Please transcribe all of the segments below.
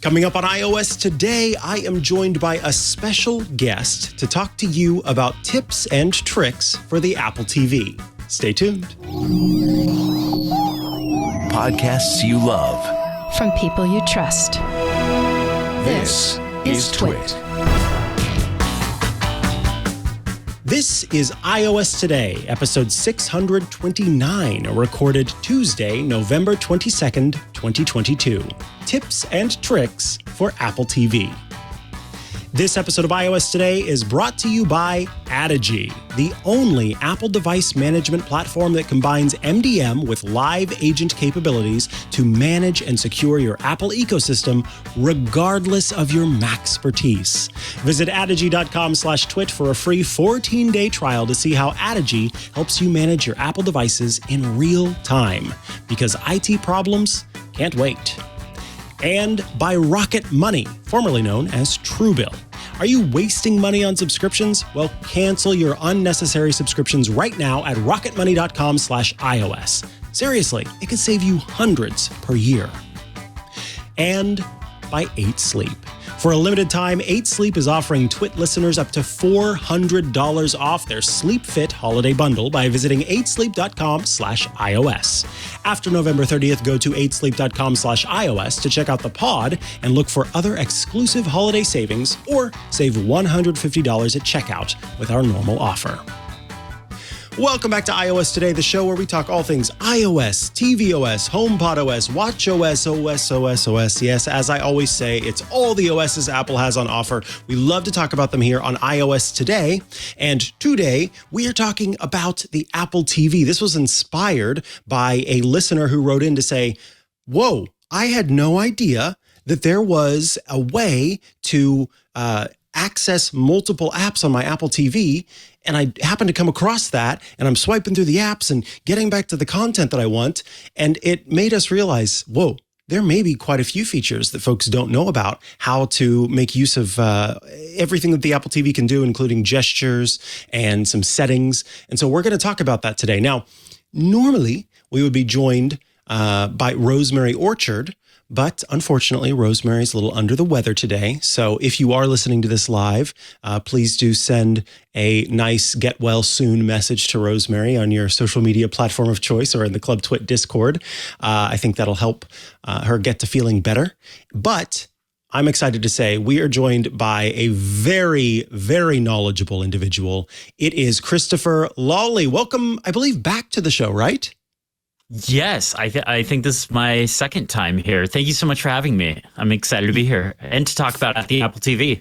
Coming up on iOS today, I am joined by a special guest to talk to you about tips and tricks for the Apple TV. Stay tuned. Podcasts you love. From people you trust. This is Twit. This is iOS Today, episode 629, recorded Tuesday, November 22nd, 2022. Tips and tricks for Apple TV. This episode of iOS Today is brought to you by Adigy, the only Apple device management platform that combines MDM with live agent capabilities to manage and secure your Apple ecosystem regardless of your Maxpertise. Visit Adigy.com/twit for a free 14-day trial to see how Adigy helps you manage your Apple devices in real time, because IT problems can't wait. And by Rocket Money, formerly known as Truebill. Are you wasting money on subscriptions? Well, cancel your unnecessary subscriptions right now at rocketmoney.com/iOS. Seriously, it could save you hundreds per year. And by 8 Sleep. For a limited time, 8 Sleep is offering Twit listeners up to $400 off their Sleep Fit holiday bundle by visiting 8sleep.com/iOS. After November 30th, go to 8sleep.com/iOS to check out the pod and look for other exclusive holiday savings, or save $150 at checkout with our normal offer. Welcome back to iOS Today, the show where we talk all things iOS, tvOS, HomePod OS, watchOS, OS. Yes, as I always say, it's all the OSs Apple has on offer. We love to talk about them here on iOS Today. And today, we are talking about the Apple TV. This was inspired by a listener who wrote in to say, whoa, I had no idea that there was a way to access multiple apps on my Apple TV. And I happened to come across that, and I'm swiping through the apps and getting back to the content that I want. And it made us realize, whoa, there may be quite a few features that folks don't know about, how to make use of everything that the Apple TV can do, including gestures and some settings. And so we're going to talk about that today. Now, normally we would be joined by Rosemary Orchard, but unfortunately, Rosemary's a little under the weather today. So if you are listening to this live, please do send a nice get well soon message to Rosemary on your social media platform of choice or in the Club Twit Discord. I think that'll help her get to feeling better. But I'm excited to say we are joined by a very, very knowledgeable individual. It is Christopher Lawley. Welcome, I believe, back to the show, right? Yes, I think this is my second time here. Thank you so much for having me. I'm excited to be here and to talk about the Apple TV.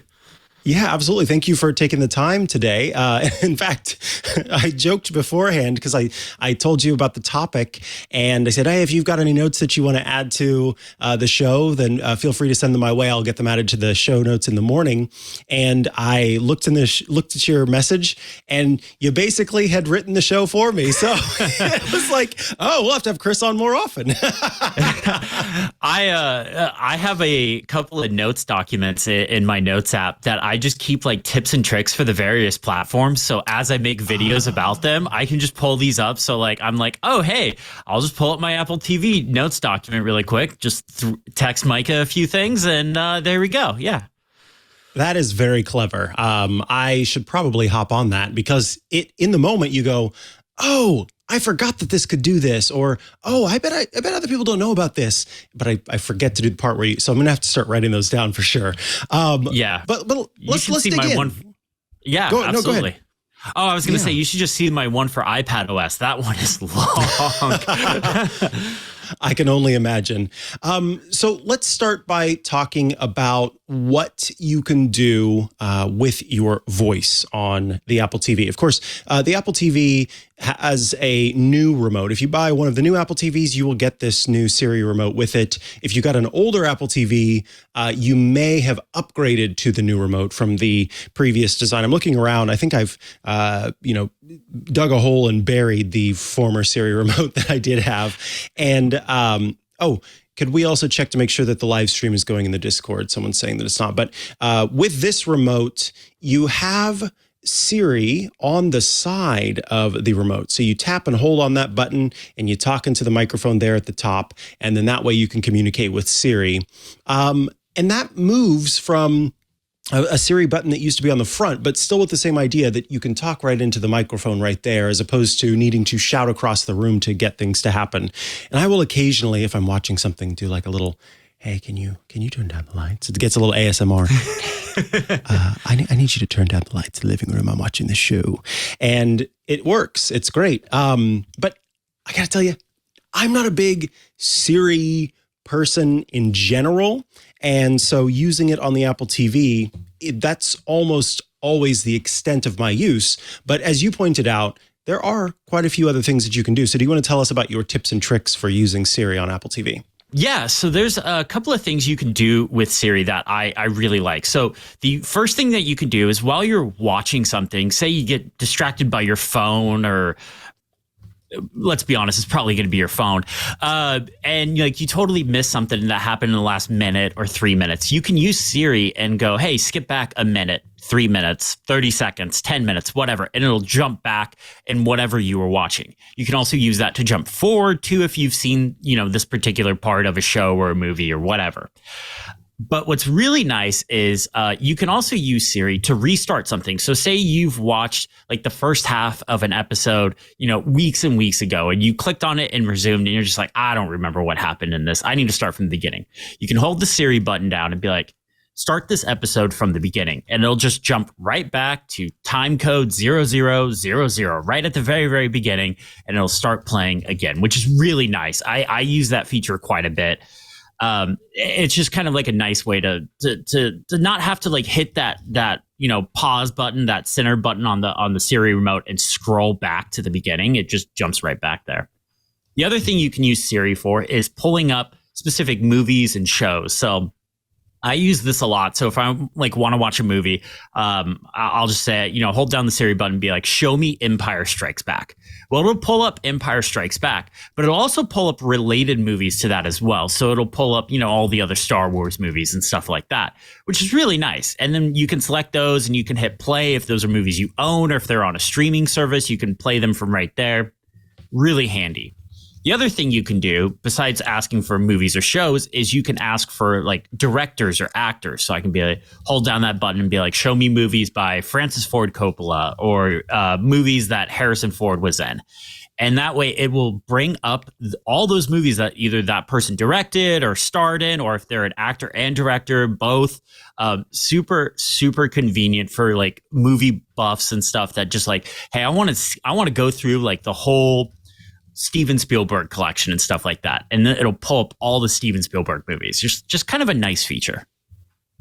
Yeah, absolutely. Thank you for taking the time today. In fact, I joked beforehand because I told you about the topic, and I said, hey, if you've got any notes that you want to add to the show, then feel free to send them my way. I'll get them added to the show notes in the morning. And I looked at your message, and you basically had written the show for me. So it was like, oh, we'll have to have Chris on more often. I have a couple of notes documents in my notes app that I just keep like tips and tricks for the various platforms. So as I make videos about them, I can just pull these up. So like, I'm like, oh, hey, I'll just pull up my Apple TV notes document really quick. Just text Micah a few things and there we go. Yeah. That is very clever. I should probably hop on that because in the moment you go, oh, I forgot that this could do this, or oh, I bet other people don't know about this, but I forget to do the part where so I'm gonna have to start writing those down for sure. Yeah, but let's dig in. One. Yeah, absolutely. No, go ahead. Oh, I was gonna say you should just see my one for iPad OS. That one is long. I can only imagine. So let's start by talking about what you can do with your voice on the Apple TV. Of course, the Apple TV has a new remote. If you buy one of the new Apple TVs, you will get this new Siri remote with it. If you got an older Apple TV, you may have upgraded to the new remote from the previous design. I'm looking around. I think I've, dug a hole and buried the former Siri remote that I did have. And, could we also check to make sure that the live stream is going in the Discord? Someone's saying that it's not. But with this remote, you have Siri on the side of the remote. So you tap and hold on that button and you talk into the microphone there at the top. And then that way you can communicate with Siri. And that moves from a Siri button that used to be on the front, but still with the same idea that you can talk right into the microphone right there, as opposed to needing to shout across the room to get things to happen. And I will occasionally, if I'm watching something, do like a little, hey, can you turn down the lights? It gets a little ASMR. I need you to turn down the lights in the living room. I'm watching the show. And it works. It's great. But I got to tell you, I'm not a big Siri person in general. And so using it on the Apple TV, that's almost always the extent of my use. But as you pointed out, there are quite a few other things that you can do. So do you want to tell us about your tips and tricks for using Siri on Apple TV? Yeah, so there's a couple of things you can do with Siri that I really like. So the first thing that you can do is while you're watching something, say you get distracted by your phone, or let's be honest, it's probably going to be your phone. And like you totally missed something that happened in the last minute or 3 minutes. You can use Siri and go, hey, skip back a minute, 3 minutes, 30 seconds, 10 minutes, whatever. And it'll jump back in whatever you were watching. You can also use that to jump forward to if you've seen, this particular part of a show or a movie or whatever. But what's really nice is you can also use Siri to restart something. So say you've watched like the first half of an episode, weeks and weeks ago, and you clicked on it and resumed, and you're just like, I don't remember what happened in this. I need to start from the beginning. You can hold the Siri button down and be like, start this episode from the beginning, and it'll just jump right back to time code 0000 right at the very, very beginning, and it'll start playing again, which is really nice. I use that feature quite a bit. It's just kind of like a nice way to not have to like hit that pause button, that center button on the Siri remote and scroll back to the beginning. It just jumps right back there. The other thing you can use Siri for is pulling up specific movies and shows. So I use this a lot. So if I like want to watch a movie, I'll just say, hold down the Siri button and be like, show me Empire Strikes Back. Well, it'll pull up Empire Strikes Back, but it'll also pull up related movies to that as well. So it'll pull up, all the other Star Wars movies and stuff like that, which is really nice. And then you can select those and you can hit play if those are movies you own, or if they're on a streaming service, you can play them from right there. Really handy. The other thing you can do, besides asking for movies or shows, is you can ask for like directors or actors. So I can be like, hold down that button and be like, show me movies by Francis Ford Coppola, or movies that Harrison Ford was in. And that way it will bring up all those movies that either that person directed or starred in, or if they're an actor and director, both. Super, super convenient for like movie buffs and stuff that just like, hey, I want to go through like the whole Steven Spielberg collection and stuff like that. And then it'll pull up all the Steven Spielberg movies. Just kind of a nice feature.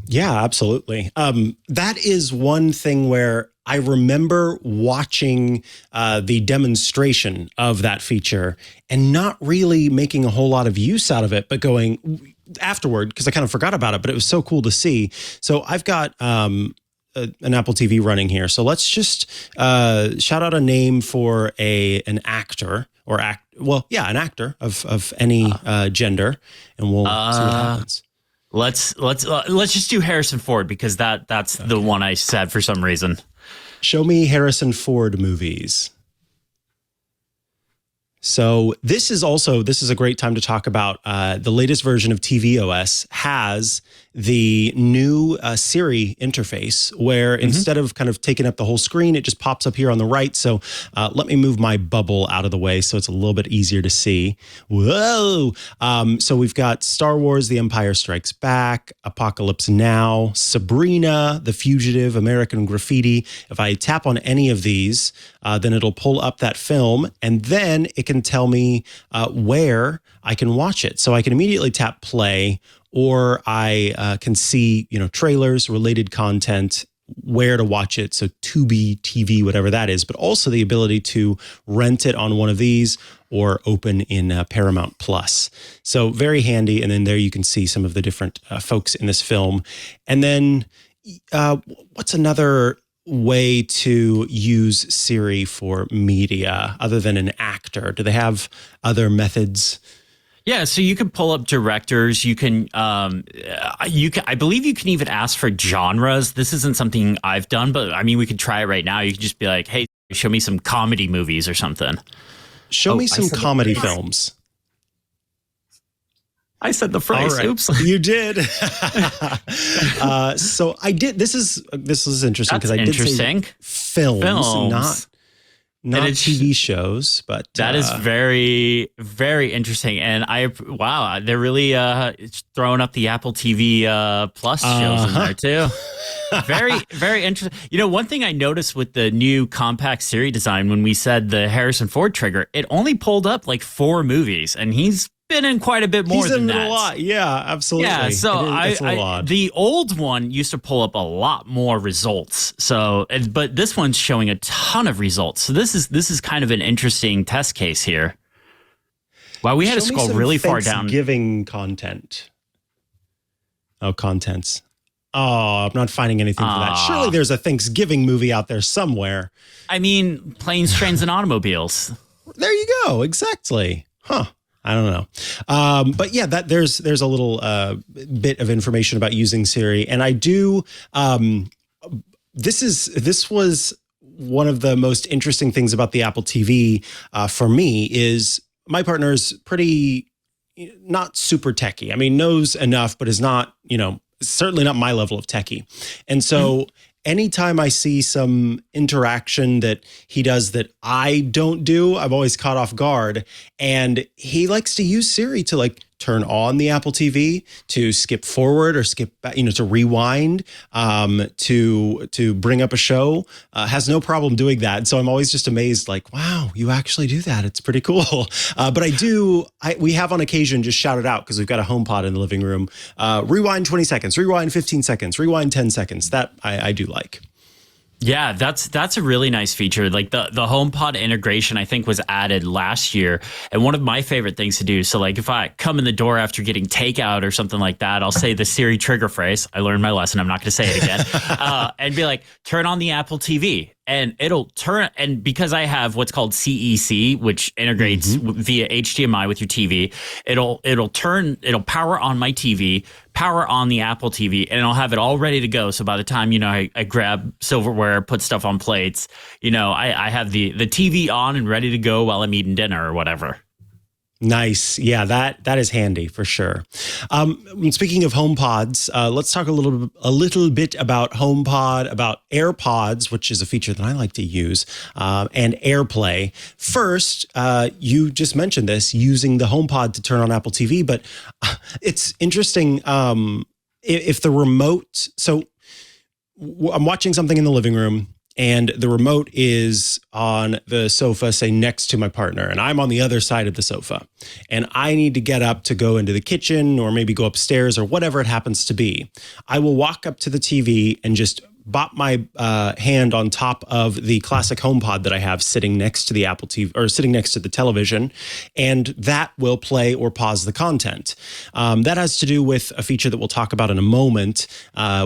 Yeah, absolutely. That is one thing where I remember watching the demonstration of that feature and not really making a whole lot of use out of it, but going afterward, because I kind of forgot about it, but it was so cool to see. So I've got an Apple TV running here. So let's just shout out a name for an actor. An actor of any gender, and we'll see what happens. Let's just do Harrison Ford, because that's okay. The one I said for some reason. Show me Harrison Ford movies. So this is a great time to talk about the latest version of tvOS has the new Siri interface, where instead of kind of taking up the whole screen, it just pops up here on the right. So let me move my bubble out of the way so it's a little bit easier to see. Whoa! So we've got Star Wars, The Empire Strikes Back, Apocalypse Now, Sabrina, The Fugitive, American Graffiti. If I tap on any of these, then it'll pull up that film, and then it can tell me where I can watch it. So I can immediately tap play, or I can see, trailers, related content, where to watch it. So Tubi, TV, whatever that is, but also the ability to rent it on one of these or open in Paramount Plus. So very handy. And then there you can see some of the different folks in this film. And then what's another way to use Siri for media other than an actor? Do they have other methods? Yeah, so you can pull up directors. You can, I believe you can even ask for genres. This isn't something I've done, but I mean, we could try it right now. You could just be like, hey, show me some comedy movies or something. Show me some comedy films. I said the phrase. Right. Oops. You did. So I did. This is interesting because I did say films. Not TV shows, but that is very, very interesting. And they're really throwing up the Apple TV Plus shows in there too. Very, very interesting. You know, one thing I noticed with the new compact Siri design, when we said the Harrison Ford trigger, it only pulled up like 4 movies, and he's been in quite a bit more than that. A lot. Yeah, absolutely. Yeah, so the old one used to pull up a lot more results. So, but this one's showing a ton of results. So this is kind of an interesting test case here. Wow, we had to scroll really far down. Thanksgiving content. Oh, contents. Oh, I'm not finding anything for that. Surely there's a Thanksgiving movie out there somewhere. I mean, planes, trains, and automobiles. There you go. Exactly. Huh. I don't know. But yeah, there's a little bit of information about using Siri. And I do, this was one of the most interesting things about the Apple TV for me is my partner's pretty, not super techie. I mean, knows enough, but is not, certainly not my level of techie. And so anytime I see some interaction that he does that I don't do, I'm always caught off guard. And he likes to use Siri to turn on the Apple TV, to skip forward or skip back, to rewind, to bring up a show. Has no problem doing that. So I'm always just amazed, wow, you actually do that. It's pretty cool. But we have on occasion just shouted out because we've got a HomePod in the living room. Rewind 20 seconds, rewind 15 seconds, rewind 10 seconds. That I do like. Yeah, that's a really nice feature. Like the HomePod integration, I think, was added last year. And one of my favorite things to do, so if I come in the door after getting takeout or something like that, I'll say the Siri trigger phrase. I learned my lesson. I'm not going to say it again. And be like, turn on the Apple TV. And it'll turn, and because I have what's called CEC, which integrates via HDMI with your TV, it'll power on my TV, power on the Apple TV, and I'll have it all ready to go. So by the time, I grab silverware, put stuff on plates, I have the TV on and ready to go while I'm eating dinner or whatever. Nice. Yeah, that is handy for sure. Speaking of HomePods, let's talk a little bit about HomePod, about AirPods, which is a feature that I like to use, and AirPlay. First, you just mentioned this, using the HomePod to turn on Apple TV, but it's interesting if the remote. So I'm watching something in the living room, and the remote is on the sofa, say next to my partner, and I'm on the other side of the sofa. And I need to get up to go into the kitchen or maybe go upstairs or whatever it happens to be. I will walk up to the TV and just bop my hand on top of the classic HomePod that I have sitting next to the Apple TV or sitting next to the television, and that will play or pause the content. That has to do with a feature that we'll talk about in a moment,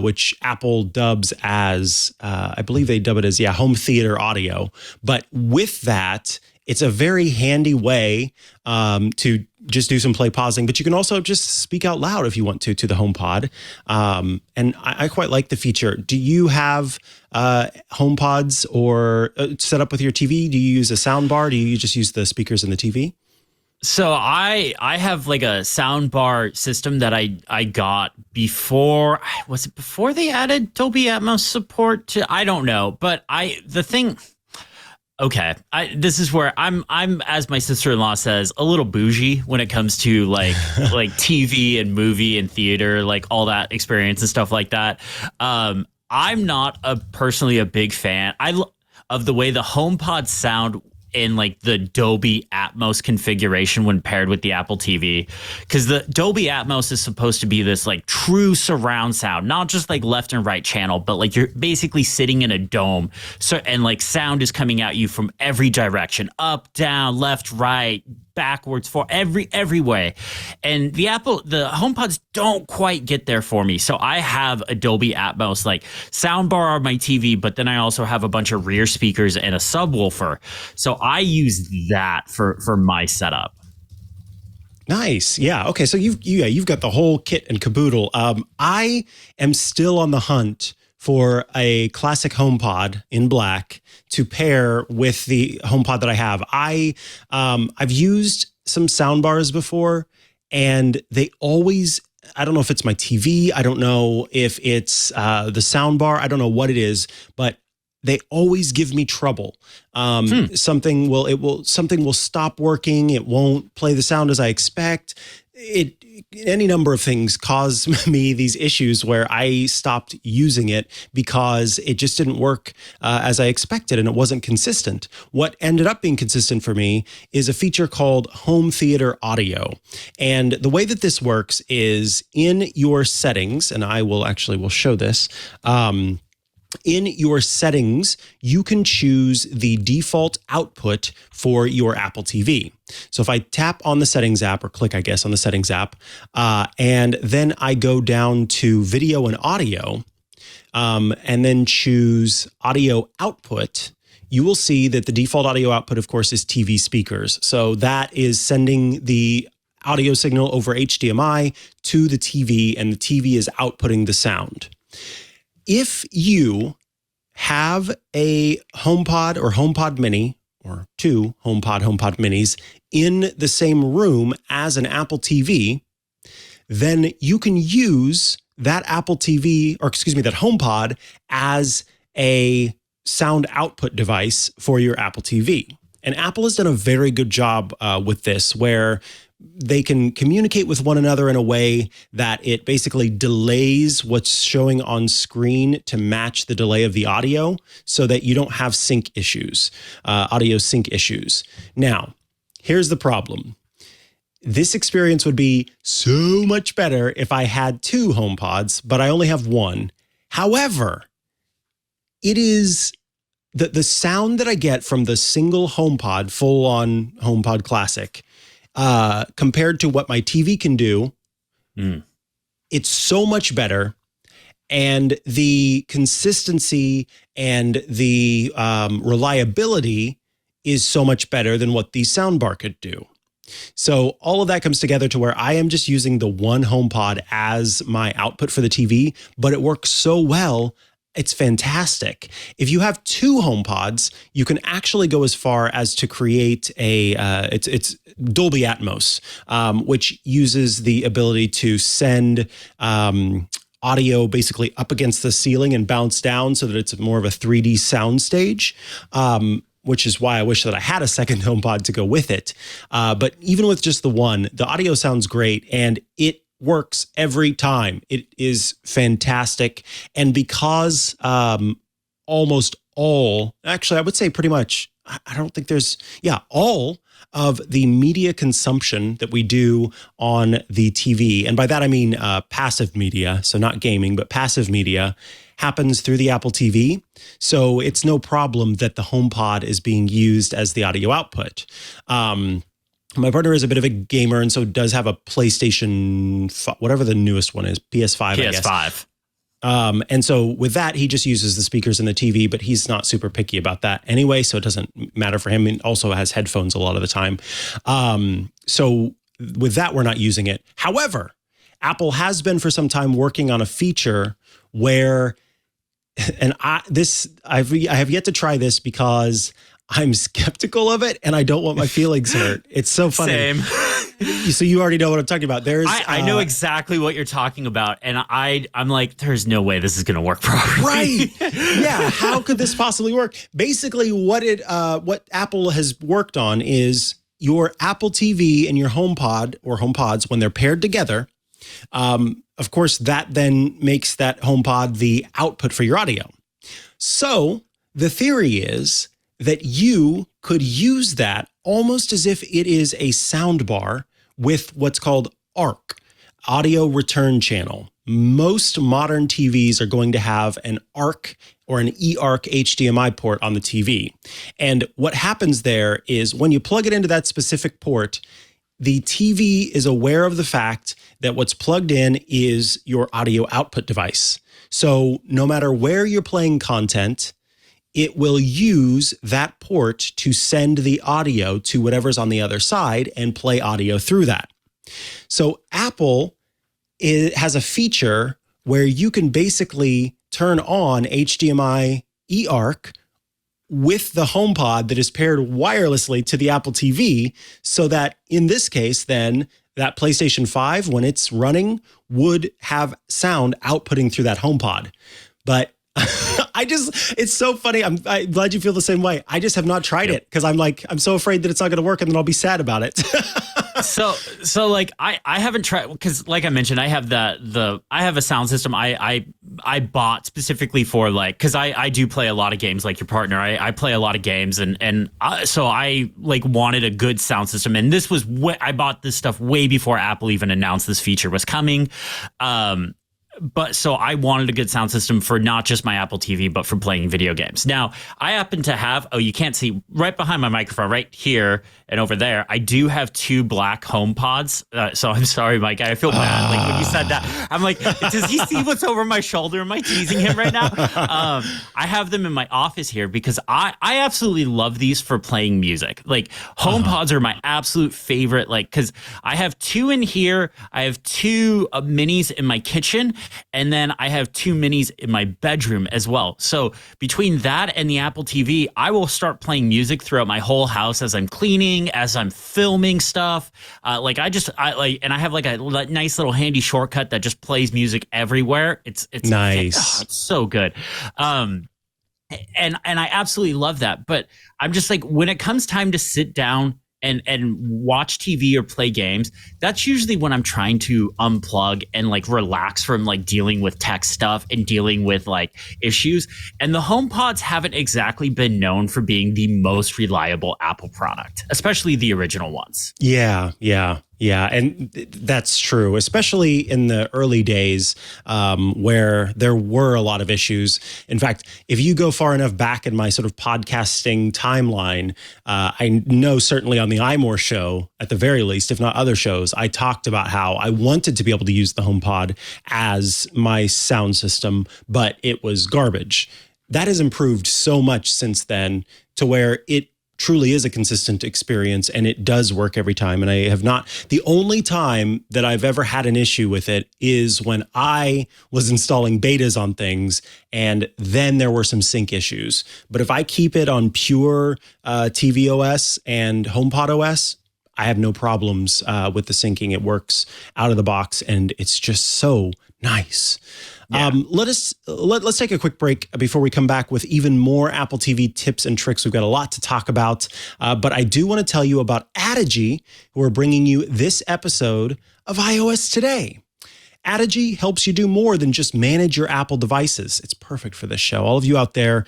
which Apple dubs as, I believe they dub it as, home theater audio. But with that, it's a very handy way to just do some play pausing, but you can also just speak out loud if you want to the HomePod. And I quite like the feature. Do you have HomePods or set up with your TV? Do you use a sound bar? Do you just use the speakers in the TV? So I have a soundbar system that I got before. Was it before they added Dolby Atmos support to? I don't know, but okay, this is where I'm, as my sister-in-law says, a little bougie when it comes to like TV and movie and theater, all that experience and stuff like that. I'm not personally a big fan of the way the HomePod sound in the Dolby Atmos configuration when paired with the Apple TV, because the Dolby Atmos is supposed to be this true surround sound, not just left and right channel, but you're basically sitting in a dome. So and sound is coming at you from every direction, up, down, left, right, backwards, for every way. And the HomePods don't quite get there for me. So I have a Dolby Atmos soundbar on my TV, but then I also have a bunch of rear speakers and a subwoofer. So I use that for my setup. Nice. Yeah. Okay. So you've got the whole kit and caboodle. I am still on the hunt for a classic HomePod in black to pair with the HomePod that I have. I've used some sound bars before, and they always, I don't know if it's my TV, I don't know if it's the sound bar, I don't know what it is, but they always give me trouble. Something will stop working. It won't play the sound as I expect. Any number of things cause me these issues where I stopped using it because it just didn't work as I expected, and it wasn't consistent. What ended up being consistent for me is a feature called Home Theater Audio. And the way that this works is in your settings, and will show this. In your settings, you can choose the default output for your Apple TV. So if I tap on the settings app, or click, I guess, on the settings app, and then I go down to video and audio, and then choose audio output, you will see that the default audio output, of course, is TV speakers. So that is sending the audio signal over HDMI to the TV, and the TV is outputting the sound. If you have a HomePod or HomePod Mini, or two HomePod Minis in the same room as an Apple TV, then you can use that that HomePod as a sound output device for your Apple TV. And Apple has done a very good job with this, where they can communicate with one another in a way that it basically delays what's showing on screen to match the delay of the audio, so that you don't have sync issues, audio sync issues. Now, here's the problem. This experience would be so much better if I had two HomePods, but I only have one. However, it is the sound that I get from the single HomePod, full-on HomePod Classic, compared to what my TV can do, it's so much better. And the consistency and the reliability is so much better than what the soundbar could do. So all of that comes together to where I am just using the one HomePod as my output for the TV, but it works so well. It's fantastic. If you have two HomePods, you can actually go as far as to create it's Dolby Atmos, which uses the ability to send audio basically up against the ceiling and bounce down, so that it's more of a 3D sound stage, which is why I wish that I had a second HomePod to go with it. But even with just the one, the audio sounds great, and it works every time. It is fantastic. And because almost all, actually, I would say pretty much, I don't think there's, all of the media consumption that we do on the TV, and by that I mean passive media, so not gaming, but passive media, happens through the Apple TV. So it's no problem that the HomePod is being used as the audio output. My partner is a bit of a gamer, and so does have a PlayStation, whatever the newest one is, PS5, I guess. PS5. And so with that, he just uses the speakers in the TV, but he's not super picky about that anyway, so it doesn't matter for him. He also has headphones a lot of the time. So with that, we're not using it. However, Apple has been for some time working on a feature where, and I have yet to try this because I'm skeptical of it, and I don't want my feelings hurt. It's so funny. Same. So you already know what I'm talking about. I know exactly what you're talking about, and I'm like, there's no way this is going to work properly. Right? Yeah. How could this possibly work? Basically, what Apple has worked on is your Apple TV and your HomePod or HomePods, when they're paired together. Of course, that then makes that HomePod the output for your audio. So the theory is that you could use that almost as if it is a sound bar with what's called ARC, audio return channel. Most modern TVs are going to have an ARC or an eARC HDMI port on the TV. And what happens there is when you plug it into that specific port, the TV is aware of the fact that what's plugged in is your audio output device. So no matter where you're playing content, it will use that port to send the audio to whatever's on the other side and play audio through that. So Apple has a feature where you can basically turn on HDMI eARC with the HomePod that is paired wirelessly to the Apple TV, so that in this case, then that PlayStation 5, when it's running, would have sound outputting through that HomePod. But it's so funny. I'm glad you feel the same way. I just have not tried it because I'm so afraid that it's not going to work and then I'll be sad about it. So like I haven't tried because like I mentioned, I have I have a sound system I bought specifically for like, because I do play a lot of games like your partner. I play a lot of games so I like wanted a good sound system, and this was I bought this stuff way before Apple even announced this feature was coming. But so I wanted a good sound system for not just my Apple TV, but for playing video games. Now, I happen to have, you can't see right behind my microphone, right here and over there, I do have 2 black HomePods. So I'm sorry, Mike. I feel bad. Like when you said that, I'm like, does he see what's over my shoulder? Am I teasing him right now? I have them in my office here because I absolutely love these for playing music. Like HomePods are my absolute favorite, like, because I have 2 in here. I have 2 minis in my kitchen. And then I have 2 minis in my bedroom as well. So between that and the Apple TV, I will start playing music throughout my whole house as I'm cleaning, as I'm filming stuff. And I have like a nice little handy shortcut that just plays music everywhere. It's nice. It's so good. And I absolutely love that. But I'm just like, when it comes time to sit down and watch TV or play games, that's usually when I'm trying to unplug and like relax from like dealing with tech stuff and dealing with like issues. And the HomePods haven't exactly been known for being the most reliable Apple product, especially the original ones. Yeah. And that's true, especially in the early days where there were a lot of issues. In fact, if you go far enough back in my sort of podcasting timeline, I know certainly on the iMore show, at the very least, if not other shows, I talked about how I wanted to be able to use the HomePod as my sound system, but it was garbage. That has improved so much since then to where it truly is a consistent experience and it does work every time. And I have not, the only time that I've ever had an issue with it is when I was installing betas on things and then there were some sync issues. But if I keep it on pure TV OS and HomePod OS, I have no problems with the syncing. It works out of the box and it's just so nice. Yeah. Let's take a quick break before we come back with even more Apple TV tips and tricks. We've got a lot to talk about, but I do want to tell you about Adigy, who are bringing you this episode of iOS Today. Adigy helps you do more than just manage your Apple devices. It's perfect for this show. All of you out there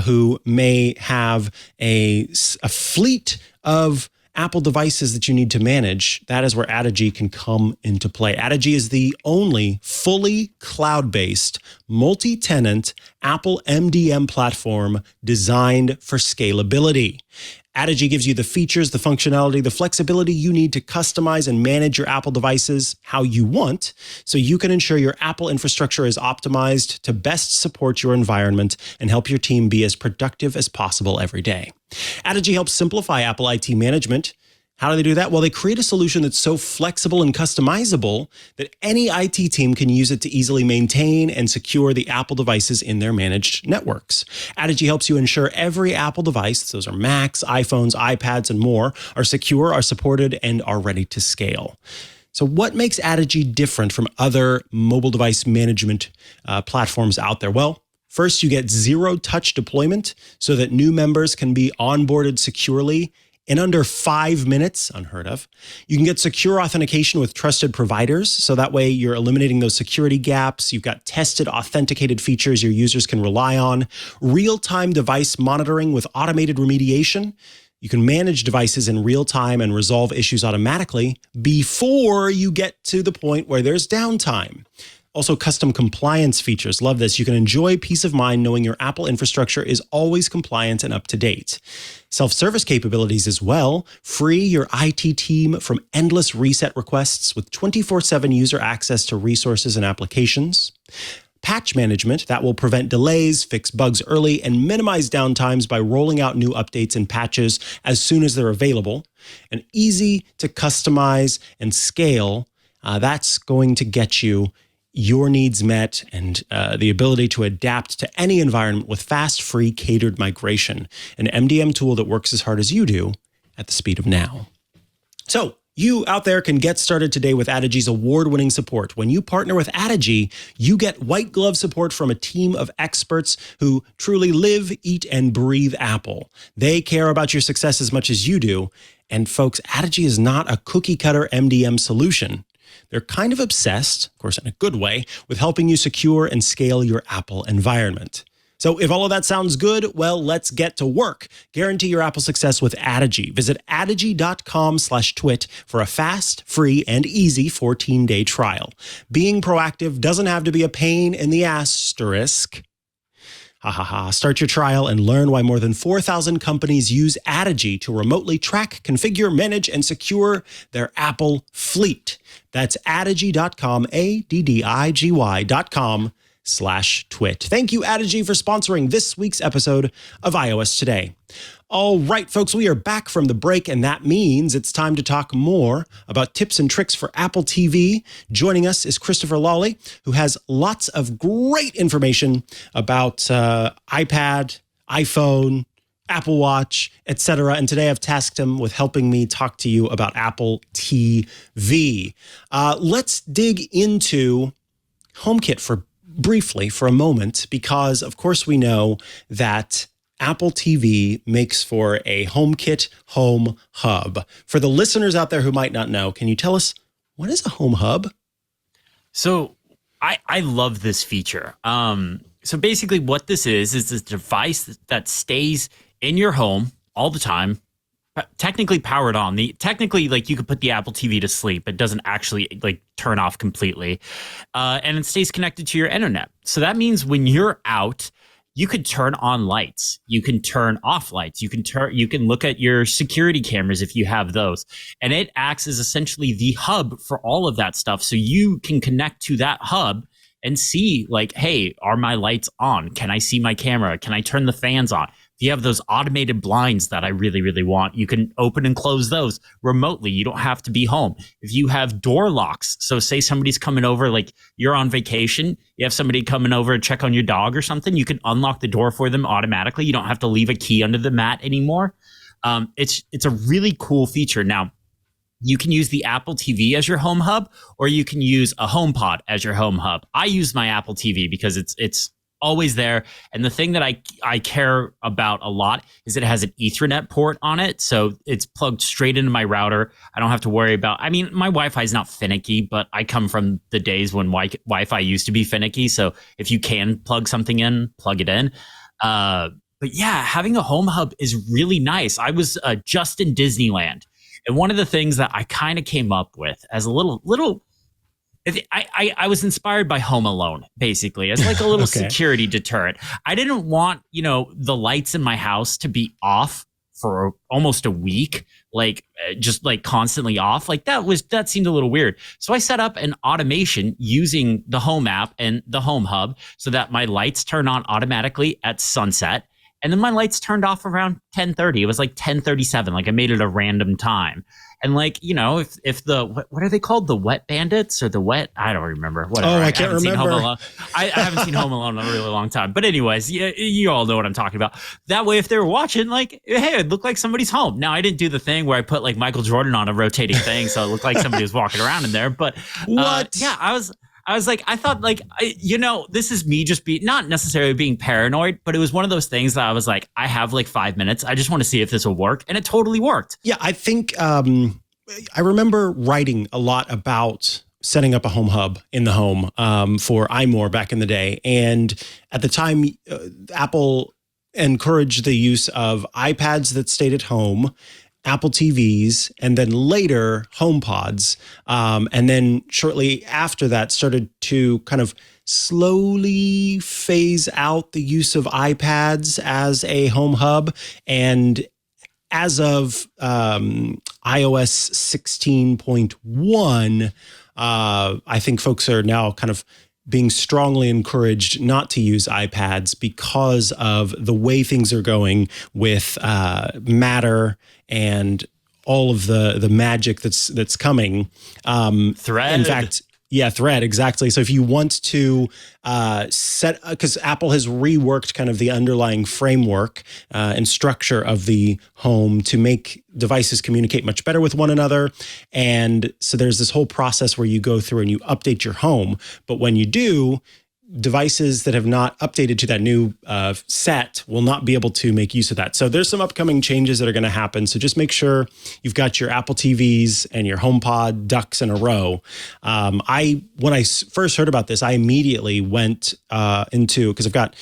who may have a fleet of Apple devices that you need to manage, that is where Adigy can come into play. Adigy is the only fully cloud-based, multi-tenant Apple MDM platform designed for scalability. Adigy gives you the features, the functionality, the flexibility you need to customize and manage your Apple devices how you want, so you can ensure your Apple infrastructure is optimized to best support your environment and help your team be as productive as possible every day. Adigy helps simplify Apple IT management. How do they do that? Well, they create a solution that's so flexible and customizable that any IT team can use it to easily maintain and secure the Apple devices in their managed networks. Adigy helps you ensure every Apple device, those are Macs, iPhones, iPads, and more, are secure, are supported, and are ready to scale. So what makes Adigy different from other mobile device management platforms out there? Well, first, you get zero-touch deployment so that new members can be onboarded securely in under 5 minutes, unheard of. You can get secure authentication with trusted providers, so that way you're eliminating those security gaps. You've got tested, authenticated features your users can rely on. Real-time device monitoring with automated remediation. You can manage devices in real time and resolve issues automatically before you get to the point where there's downtime. Also, custom compliance features. Love this. You can enjoy peace of mind knowing your Apple infrastructure is always compliant and up to date. Self-service capabilities as well. Free your IT team from endless reset requests with 24/7 user access to resources and applications. Patch management that will prevent delays, fix bugs early, and minimize downtimes by rolling out new updates and patches as soon as they're available. And easy to customize and scale. That's going to get you your needs met and the ability to adapt to any environment with fast, free, catered migration. An MDM tool that works as hard as you do at the speed of now. So You out there can get started today with Adigy's award-winning support. When you partner with Adigy, you get white glove support from a team of experts who truly live, eat, and breathe Apple. They care about your success as much as you do. And folks, Adigy is not a cookie-cutter MDM solution. They're kind of obsessed, of course in a good way, with helping you secure and scale your Apple environment. So if all of that sounds good, well, let's get to work. Guarantee your Apple success with Adigy. Visit adigy.com/twit for a fast, free, and easy 14-day trial. Being proactive doesn't have to be a pain in the asterisk. Start your trial and learn why more than 4,000 companies use Adigy to remotely track, configure, manage, and secure their Apple fleet. That's adigy.com, adigy.com/twit. Thank you, Adigy, for sponsoring this week's episode of iOS Today. All right, folks, we are back from the break, and that means it's time to talk more about tips and tricks for Apple TV. Joining us is Christopher Lawley, who has lots of great information about iPad, iPhone, Apple Watch, etc. And today I've tasked him with helping me talk to you about Apple TV. Let's dig into HomeKit briefly for a moment, because of course we know that Apple TV makes for a HomeKit home hub. For the listeners out there who might not know, can you tell us, what is a home hub? So I love this feature. So basically what this is this device that stays in your home all the time, technically powered on. Technically, like, you could put the Apple TV to sleep. It doesn't actually like turn off completely. And it stays connected to your internet. So that means when you're out, you could turn on lights. You can turn off lights. You can look at your security cameras if you have those. And it acts as essentially the hub for all of that stuff. So you can connect to that hub and see, like, hey, are my lights on? Can I see my camera? Can I turn the fans on? If you have those automated blinds that I really, really want, you can open and close those remotely. You don't have to be home. If you have door locks, so say somebody's coming over, like you're on vacation, you have somebody coming over to check on your dog or something, you can unlock the door for them automatically. You don't have to leave a key under the mat anymore. It's a really cool feature. Now, you can use the Apple TV as your home hub, or you can use a HomePod as your home hub. I use my Apple TV because it's always there. And the thing that I care about a lot is that it has an Ethernet port on it. So it's plugged straight into my router. I don't have to worry about, I mean, my Wi-Fi is not finicky, but I come from the days when Wi-Fi used to be finicky. So if you can plug something in, plug it in. But yeah, having a home hub is really nice. I was just in Disneyland. And one of the things that I kind of came up with as a little I was inspired by Home Alone, basically, as like a little Okay. security deterrent. I didn't want, the lights in my house to be off for almost a week, like just like constantly off. Like that seemed a little weird. So I set up an automation using the Home app and the Home Hub so that my lights turn on automatically at sunset. And then my lights turned off around 10:30. It was like 10:37. Like I made it a random time. And like, if the, what are they called? The wet bandits or the wet? I don't remember. Whatever. Oh, I can't remember. I haven't seen Home Alone in a really long time. But anyways, you all know what I'm talking about. That way, if they were watching, like, hey, it looked like somebody's home. Now, I didn't do the thing where I put like Michael Jordan on a rotating thing. So it looked like somebody was walking around in there. But What? Yeah, I was like, I thought like, this is me just not necessarily being paranoid, but it was one of those things that I was like, I have like 5 minutes. I just want to see if this will work. And it totally worked. Yeah, I think I remember writing a lot about setting up a home hub in the home for iMore back in the day. And at the time, Apple encouraged the use of iPads that stayed at home, Apple TVs, and then later HomePods. And then shortly after that started to kind of slowly phase out the use of iPads as a home hub. And as of iOS 16.1, I think folks are now kind of being strongly encouraged not to use iPads because of the way things are going with Matter and all of the magic that's coming. Thread. In fact, Yeah, Thread, exactly. So if you want to set, because Apple has reworked kind of the underlying framework and structure of the home to make devices communicate much better with one another. And so there's this whole process where you go through and you update your home. But when you do, devices that have not updated to that new set will not be able to make use of that. So there's some upcoming changes that are going to happen. So just make sure you've got your Apple TVs and your HomePod ducks in a row. When I first heard about this, I immediately went into, because I've got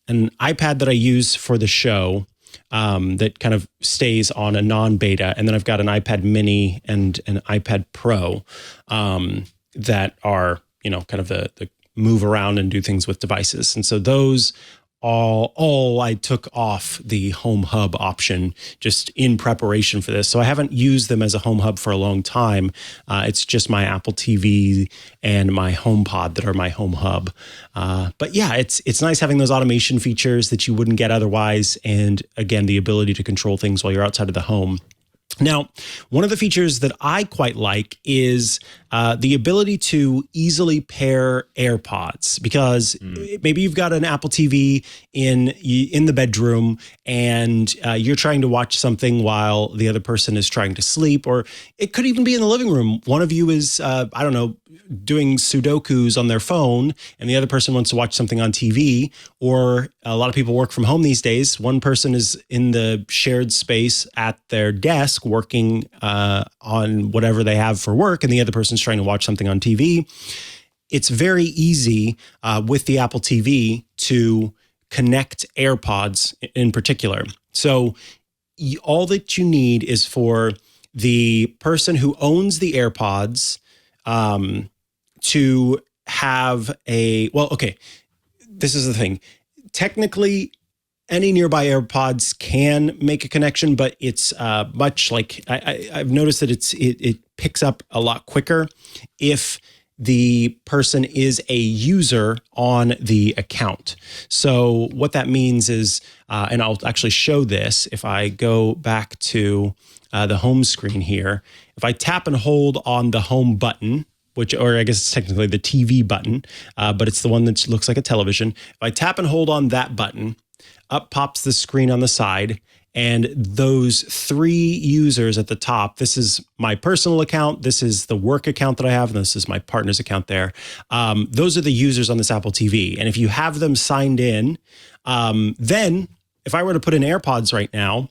an iPad that I use for the show that kind of stays on a non-beta. And then I've got an iPad mini and an iPad Pro that are, kind of the move around and do things with devices. And so those all I took off the Home Hub option just in preparation for this. So I haven't used them as a Home Hub for a long time. It's just my Apple TV and my HomePod that are my Home Hub. But yeah, it's nice having those automation features that you wouldn't get otherwise. And again, the ability to control things while you're outside of the home. Now, one of the features that I quite like is the ability to easily pair AirPods, because maybe you've got an Apple TV in the bedroom and you're trying to watch something while the other person is trying to sleep, or it could even be in the living room. One of you is, doing Sudokus on their phone and the other person wants to watch something on TV, or a lot of people work from home these days. One person is in the shared space at their desk working on whatever they have for work, and the other person's trying to watch something on TV. It's very easy with the Apple TV to connect AirPods in particular. So all that you need is for the person who owns the AirPods to have this is the thing. Technically, any nearby AirPods can make a connection, but it's much like I've noticed that it picks up a lot quicker if the person is a user on the account. So what that means is, and I'll actually show this if I go back to the home screen here. If I tap and hold on the home button, or I guess it's technically the TV button, but it's the one that looks like a television. If I tap and hold on that button, up pops the screen on the side, and those three users at the top, this is my personal account, this is the work account that I have, and this is my partner's account there. Those are the users on this Apple TV. And if you have them signed in, then if I were to put in AirPods right now,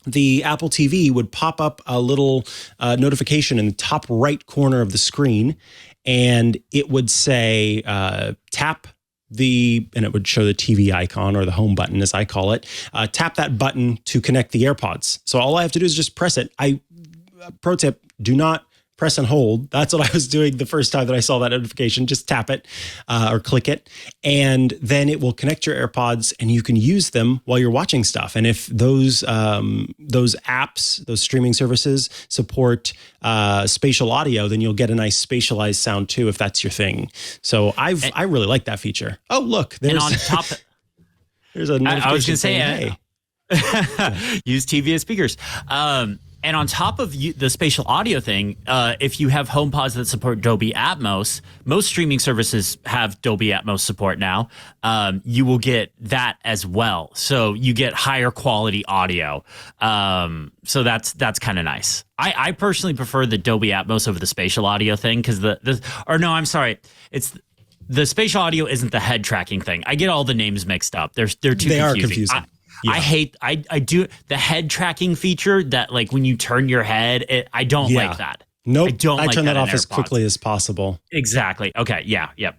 the Apple TV would pop up a little notification in the top right corner of the screen, and it would say tap and it would show the TV icon, or the home button as I call it. Tap that button to connect the AirPods. So all I have to do is just press it. Pro tip, do not press and hold. That's what I was doing the first time that I saw that notification. Just tap it or click it, and then it will connect your AirPods and you can use them while you're watching stuff. And if those apps, those streaming services support spatial audio, then you'll get a nice spatialized sound too, if that's your thing. So I really like that feature. Oh, look, there's, and on top, there's a notification. I was going to say, hey. use TV as speakers. And on top of the spatial audio thing, if you have HomePods that support Dolby Atmos, most streaming services have Dolby Atmos support now. You will get that as well. So you get higher quality audio. So that's kind of nice. I personally prefer the Dolby Atmos over the spatial audio thing, because it's the spatial audio isn't the head tracking thing. I get all the names mixed up. They're too confusing. They are confusing. Yeah. I do the head tracking feature that, like, when you turn your head, I don't like that. Nope. I turn that off as AirPods. quickly as possible. Exactly. Okay. Yeah. Yep.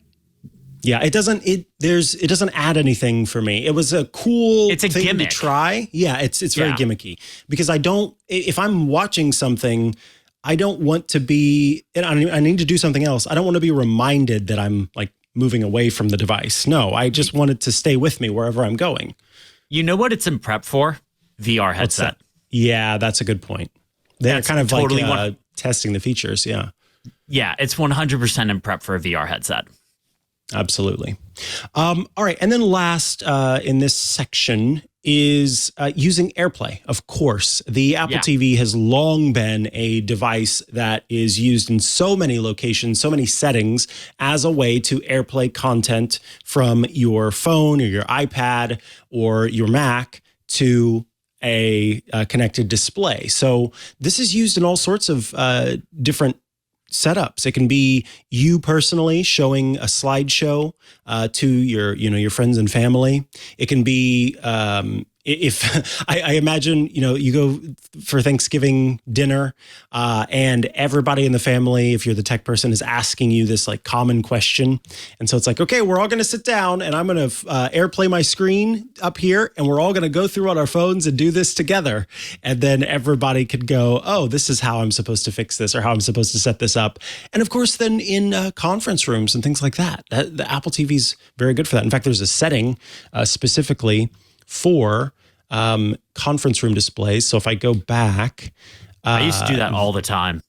Yeah. It doesn't add anything for me. It was a cool thing to gimmick. try. Yeah. It's very gimmicky, because if I'm watching something, I don't want to be, and I need to do something else. I don't want to be reminded that I'm like moving away from the device. No, I just want it to stay with me wherever I'm going. You know what it's in prep for? VR headset. Yeah, that's a good point. They're kind of totally testing the features. Yeah. Yeah, it's 100% in prep for a VR headset. Absolutely. All right. And then last in this section is using AirPlay. Of course, the Apple TV has long been a device that is used in so many locations, so many settings as a way to AirPlay content from your phone or your iPad or your Mac to a connected display. So this is used in all sorts of different setups. It can be you personally showing a slideshow to your friends and family. It can be if I imagine, you go for Thanksgiving dinner and everybody in the family, if you're the tech person, is asking you this like common question. And so it's like, okay, we're all going to sit down and I'm going to AirPlay my screen up here and we're all going to go through on our phones and do this together. And then everybody could go, oh, this is how I'm supposed to fix this or how I'm supposed to set this up. And of course, then in conference rooms and things like that, the Apple TV is very good for that. In fact, there's a setting specifically for conference room displays. So if I go back, I used to do that all the time.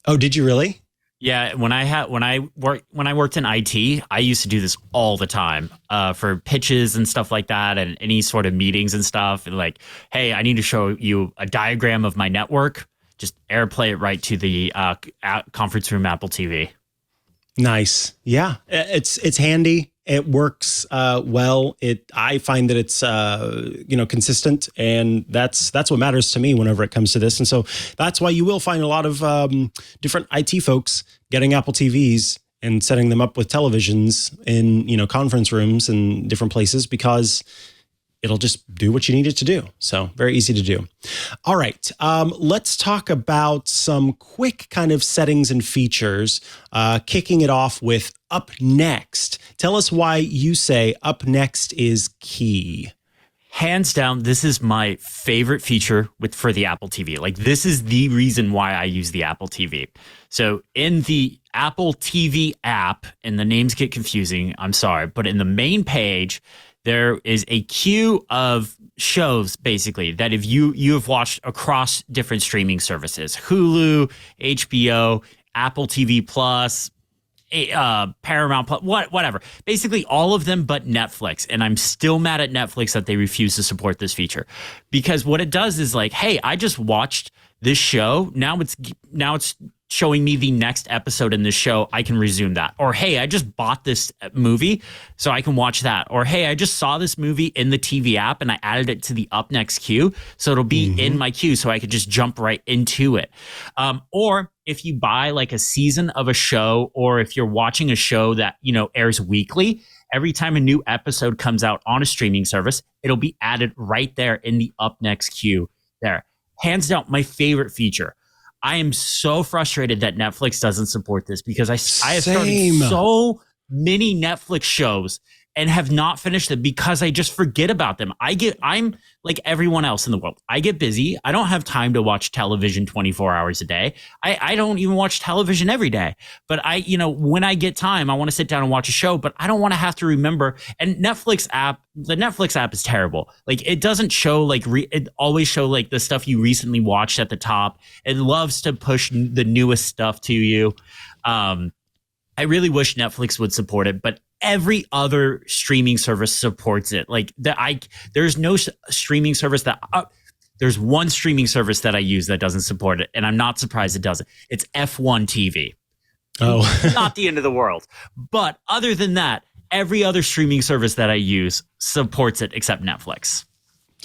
Oh, did you really? Yeah, when I worked in IT, I used to do this all the time for pitches and stuff like that, and any sort of meetings and stuff. And like, hey, I need to show you a diagram of my network. Just AirPlay it right to the conference room Apple TV. Nice. Yeah, it's handy. It works well. I find that it's consistent, and that's what matters to me whenever it comes to this. And so that's why you will find a lot of different IT folks getting Apple TVs and setting them up with televisions in conference rooms and different places, because it'll just do what you need it to do. So very easy to do. All right. Let's talk about some quick kind of settings and features, kicking it off with Up Next. Tell us why you say Up Next is key. Hands down, this is my favorite feature for the Apple TV. Like, this is the reason why I use the Apple TV. So in the Apple TV app, and the names get confusing, I'm sorry, but in the main page, there is a queue of shows, basically, that if you have watched across different streaming services, Hulu, HBO, Apple TV Plus, Paramount Plus, whatever. Basically all of them but Netflix. And I'm still mad at Netflix that they refuse to support this feature. Because what it does is like, hey, I just watched this show. Now it's showing me the next episode in this show. I can resume that. Or, hey, I just bought this movie, so I can watch that. Or, hey, I just saw this movie in the TV app and I added it to the Up Next queue, so it'll be in my queue, so I could just jump right into it. Or if you buy like a season of a show, or if you're watching a show that, airs weekly, every time a new episode comes out on a streaming service, it'll be added right there in the Up Next queue there. Hands down, my favorite feature. I am so frustrated that Netflix doesn't support this, because I have started so many Netflix shows and have not finished them because I just forget about them. I'm like everyone else in the world. I get busy. I don't have time to watch television 24 hours a day. I don't even watch television every day. But when I get time, I want to sit down and watch a show, but I don't want to have to remember. And the Netflix app is terrible. Like, it doesn't show it always show like the stuff you recently watched at the top. It loves to push the newest stuff to you. I really wish Netflix would support it, but every other streaming service supports it. There's no streaming service there's one streaming service that I use that doesn't support it, and I'm not surprised it doesn't. It's F1 TV. Oh, not the end of the world. But other than that, every other streaming service that I use supports it except Netflix.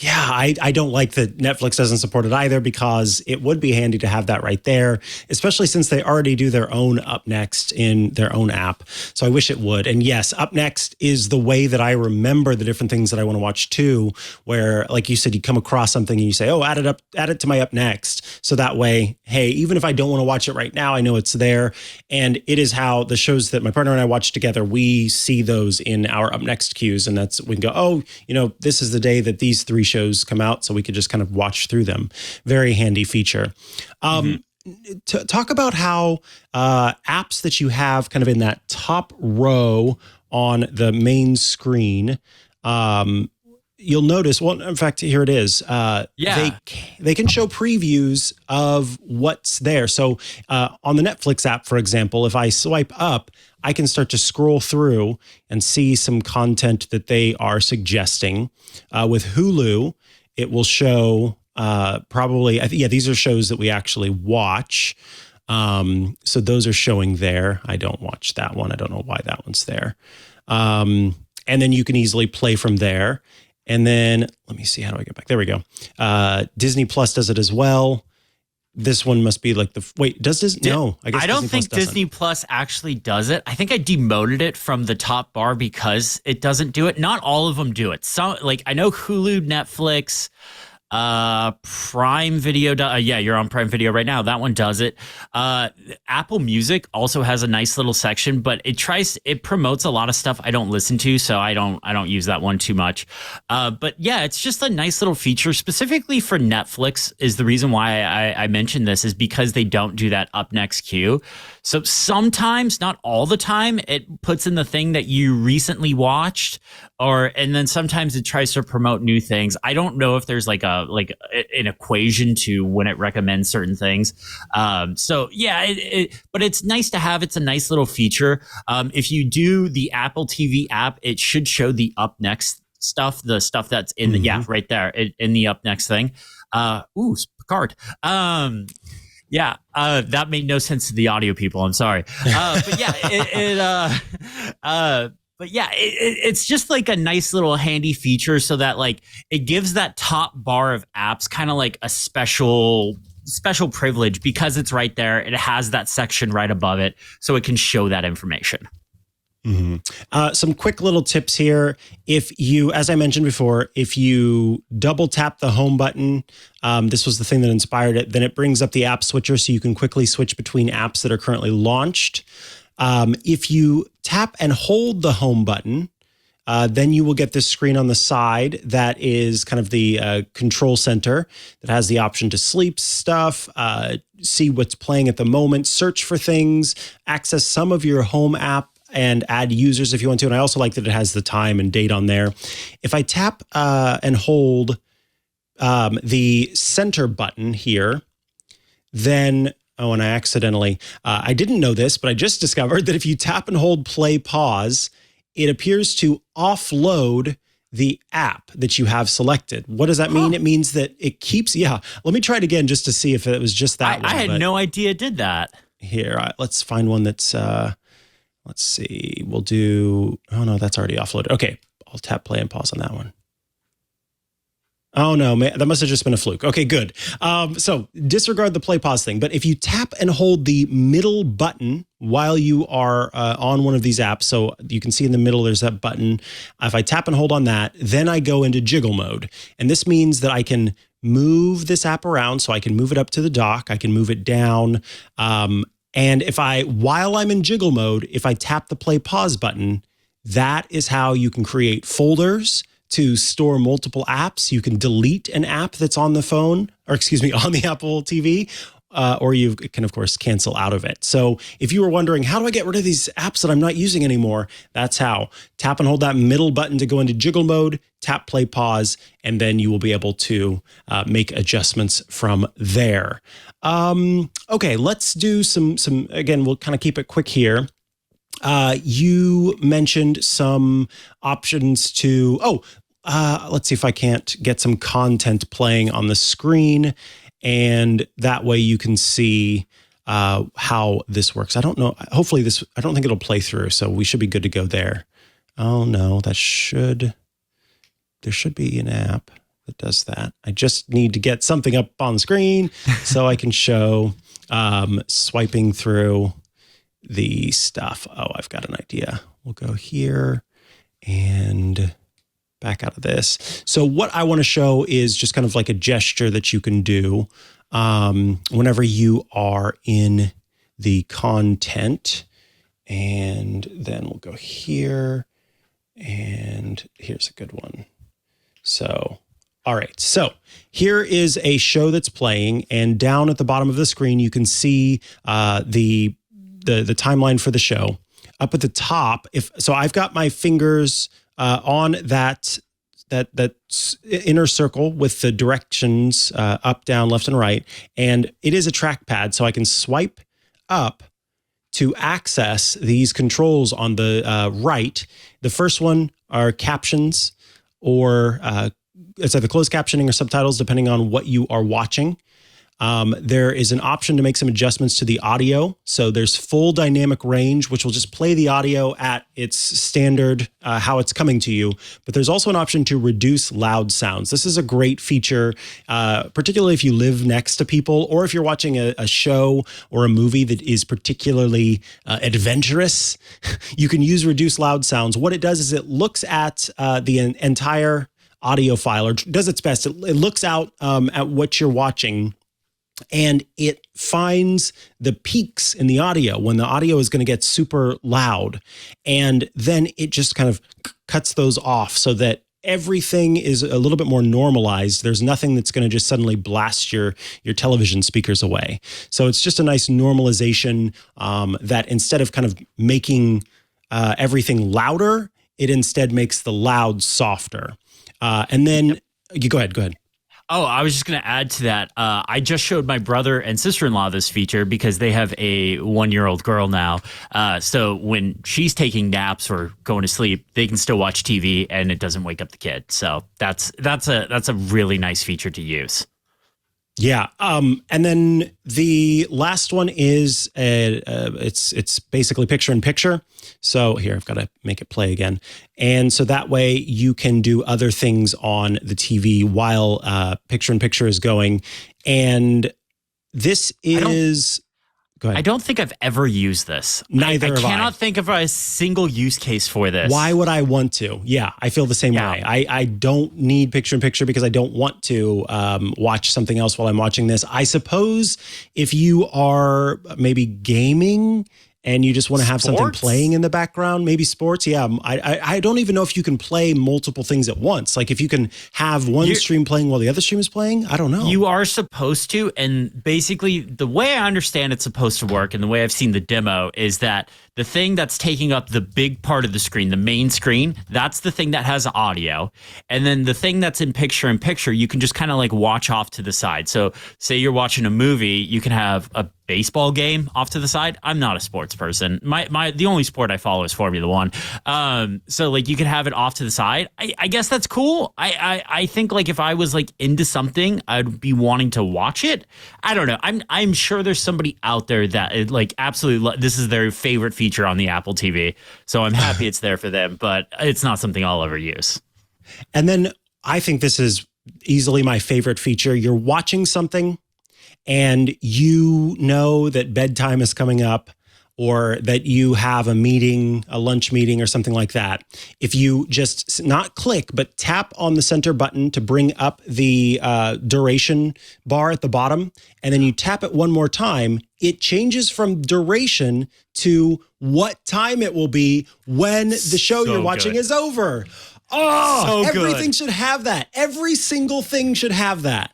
Yeah, I don't like that Netflix doesn't support it either, because it would be handy to have that right there, especially since they already do their own Up Next in their own app. So I wish it would. And yes, Up Next is the way that I remember the different things that I want to watch too, where, like you said, you come across something and you say, oh, add it to my Up Next. So that way, hey, even if I don't want to watch it right now, I know it's there. And it is how the shows that my partner and I watch together, we see those in our Up Next queues. And we can go, oh, this is the day that these three shows come out, so we could just kind of watch through them. Very handy feature. To talk about how apps that you have kind of in that top row on the main screen, you'll notice, well, in fact, here it is. They can show previews of what's there. So on the Netflix app, for example, if I swipe up, I can start to scroll through and see some content that they are suggesting. With Hulu, it will show probably, these are shows that we actually watch. So those are showing there. I don't watch that one. I don't know why that one's there. And then you can easily play from there. And then let me see, how do I get back? There we go. Disney Plus does it as well. This one must be like does Disney? No, I guess I don't Disney think Disney Plus actually does it. I think I demoted it from the top bar because it doesn't do it. Not all of them do it. Some, like, I know Hulu, Netflix, Prime Video. You're on Prime Video right now. That one does it. Apple Music also has a nice little section, but it promotes a lot of stuff I don't listen to, so I don't use that one too much. But yeah, it's just a nice little feature specifically for Netflix. Is the reason why I mentioned this is because they don't do that up next queue. So sometimes, not all the time, it puts in the thing that you recently watched, and then sometimes it tries to promote new things. I don't know if there's like an equation to when it recommends certain things. So yeah, but it's nice to have. It's a nice little feature. If you do the Apple TV app, it should show the up next stuff, the stuff that's in the right there in the up next thing. Picard. That made no sense to the audio people. I'm sorry. But yeah, it's just like a nice little handy feature so that like it gives that top bar of apps kind of like a special privilege because it's right there. It has that section right above it, so it can show that information. Some quick little tips here. If you, as I mentioned before, if you double tap the home button, this was the thing that inspired it, then it brings up the app switcher so you can quickly switch between apps that are currently launched. If you tap and hold the home button, then you will get this screen on the side that is kind of the control center that has the option to sleep stuff, see what's playing at the moment, search for things, access some of your home app, and add users if you want to. And I also like that it has the time and date on there. If I tap and hold the center button here, then, and I accidentally, I didn't know this, but I just discovered that if you tap and hold play pause, it appears to offload the app that you have selected. What does that mean? It means that it keeps, let me try it again just to see if it was just that one. I had no idea it did that. Here, let's find one that's, let's see, we'll do, oh no, that's already offloaded. Okay, I'll tap play and pause on that one. Oh no, man, that must have just been a fluke. Okay, good. So disregard the play pause thing, but if you tap and hold the middle button while you are on one of these apps, so you can see in the middle, there's that button. If I tap and hold on that, then I go into jiggle mode. And this means that I can move this app around, so I can move it up to the dock, I can move it down. And while I'm in jiggle mode, if I tap the play pause button, that is how you can create folders to store multiple apps. You can delete an app that's on the phone, on the Apple TV, or you can, of course, cancel out of it. So if you were wondering, how do I get rid of these apps that I'm not using anymore? That's how. Tap and hold that middle button to go into jiggle mode, tap play pause, and then you will be able to make adjustments from there. Okay, let's do some, again, we'll kind of keep it quick here. You mentioned some options to, let's see if I can't get some content playing on the screen, and that way you can see how this works. I don't know. Hopefully I don't think it'll play through, so we should be good to go there. Oh no, there should be an app that does that. I just need to get something up on the screen so I can show swiping through the stuff. Oh, I've got an idea. We'll go here and back out of this. So what I want to show is just kind of like a gesture that you can do whenever you are in the content. And then we'll go here, and here's a good one. So, all right. So here is a show that's playing, and down at the bottom of the screen, you can see the timeline for the show. Up at the top, so I've got my fingers on that inner circle with the directions up, down, left, and right, and it is a trackpad, so I can swipe up to access these controls on the right. The first one are captions, or it's either closed captioning or subtitles, depending on what you are watching. There is an option to make some adjustments to the audio. So there's full dynamic range, which will just play the audio at its standard, how it's coming to you. But there's also an option to reduce loud sounds. This is a great feature, particularly if you live next to people, or if you're watching a show or a movie that is particularly adventurous. You can use reduce loud sounds. What it does is it looks at the entire audio file, or does its best. It looks out at what you're watching, and it finds the peaks in the audio when the audio is going to get super loud. And then it just kind of cuts those off so that everything is a little bit more normalized. There's nothing that's going to just suddenly blast your television speakers away. So it's just a nice normalization that instead of kind of making everything louder, it instead makes the loud softer. And then you go ahead. Oh, I was just going to add to that. I just showed my brother and sister-in-law this feature because they have a 1-year-old girl now. So when she's taking naps or going to sleep, they can still watch TV and it doesn't wake up the kid. So that's a really nice feature to use. Yeah. And then the last one is it's basically picture in picture. So here, I've got to make it play again. And so that way you can do other things on the TV while picture in picture is going. And this is... Go ahead. I don't think I've ever used this. Neither have I. I cannot think of a single use case for this. Why would I want to? Yeah, I feel the same way. I don't need picture-in-picture because I don't want to watch something else while I'm watching this. I suppose if you are maybe gaming and you just want to have something playing in the background, maybe sports. Yeah, I don't even know if you can play multiple things at once. Like if you can have one stream playing while the other stream is playing, I don't know. You are supposed to, and basically the way I understand it's supposed to work and the way I've seen the demo is that the thing that's taking up the big part of the screen, the main screen, that's the thing that has audio. And then the thing that's in picture, you can just kind of like watch off to the side. So say you're watching a movie, you can have a baseball game off to the side. I'm not a sports person. The only sport I follow is Formula One. So like you can have it off to the side. I guess that's cool. I think like if I was like into something, I'd be wanting to watch it. I don't know. I'm sure there's somebody out there that like absolutely this is their favorite feature on the Apple TV. So I'm happy it's there for them, but it's not something I'll ever use. And then I think this is easily my favorite feature. You're watching something and you know that bedtime is coming up, or that you have a meeting, a lunch meeting or something like that. If you just not click, but tap on the center button to bring up the duration bar at the bottom, and then you tap it one more time, it changes from duration to what time it will be when the show you're watching is over. Oh, everything should have that. Every single thing should have that.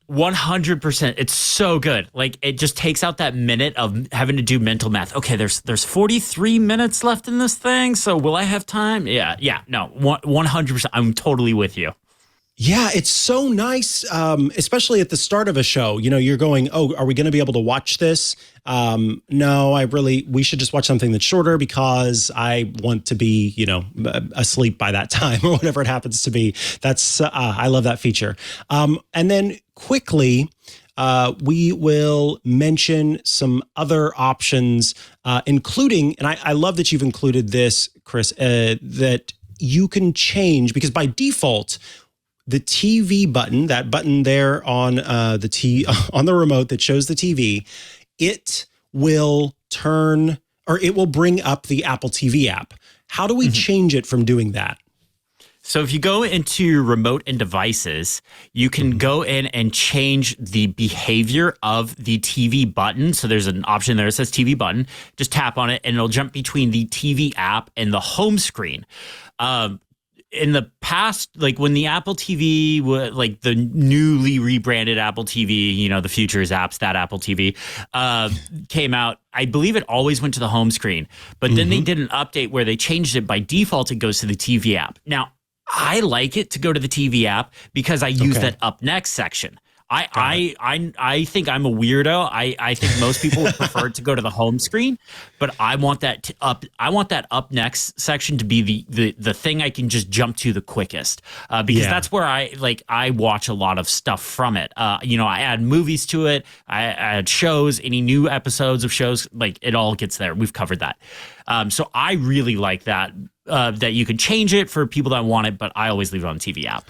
100%. It's so good. Like it just takes out that minute of having to do mental math. Okay, there's 43 minutes left in this thing. So will I have time? Yeah. No, 100%. I'm totally with you. Yeah, it's so nice, especially at the start of a show. You know, you're going, oh, are we going to be able to watch this? No, we should just watch something that's shorter because I want to be, asleep by that time or whatever it happens to be. I love that feature. And then quickly, we will mention some other options, including, and I love that you've included this, Chris, that you can change, because by default, the TV button, that button there on on the remote that shows the TV, it will bring up the Apple TV app. How do we change it from doing that? So if you go into your remote and devices, you can go in and change the behavior of the TV button. So there's an option there that says TV button. Just tap on it and it'll jump between the TV app and the home screen. In the past, like when the Apple TV, like the newly rebranded Apple TV, the Futures apps, that Apple TV came out, I believe it always went to the home screen. But then they did an update where they changed it. By default, it goes to the TV app. Now, I like it to go to the TV app because I use that up next section. I think I'm a weirdo. I think most people would prefer to go to the home screen, but I want that up next section to be the thing I can just jump to the quickest, because that's where I watch a lot of stuff from it. I add movies to it. I add shows, any new episodes of shows, like it all gets there. We've covered that. So I really like that you can change it for people that want it, but I always leave it on the TV app.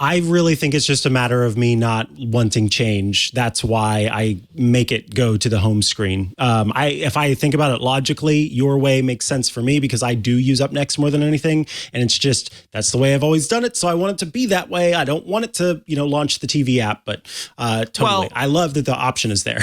I really think it's just a matter of me not wanting change. That's why I make it go to the home screen. If I think about it logically, your way makes sense for me because I do use Up Next more than anything. And it's just, that's the way I've always done it. So I want it to be that way. I don't want it to, launch the TV app, but totally. Well, I love that the option is there.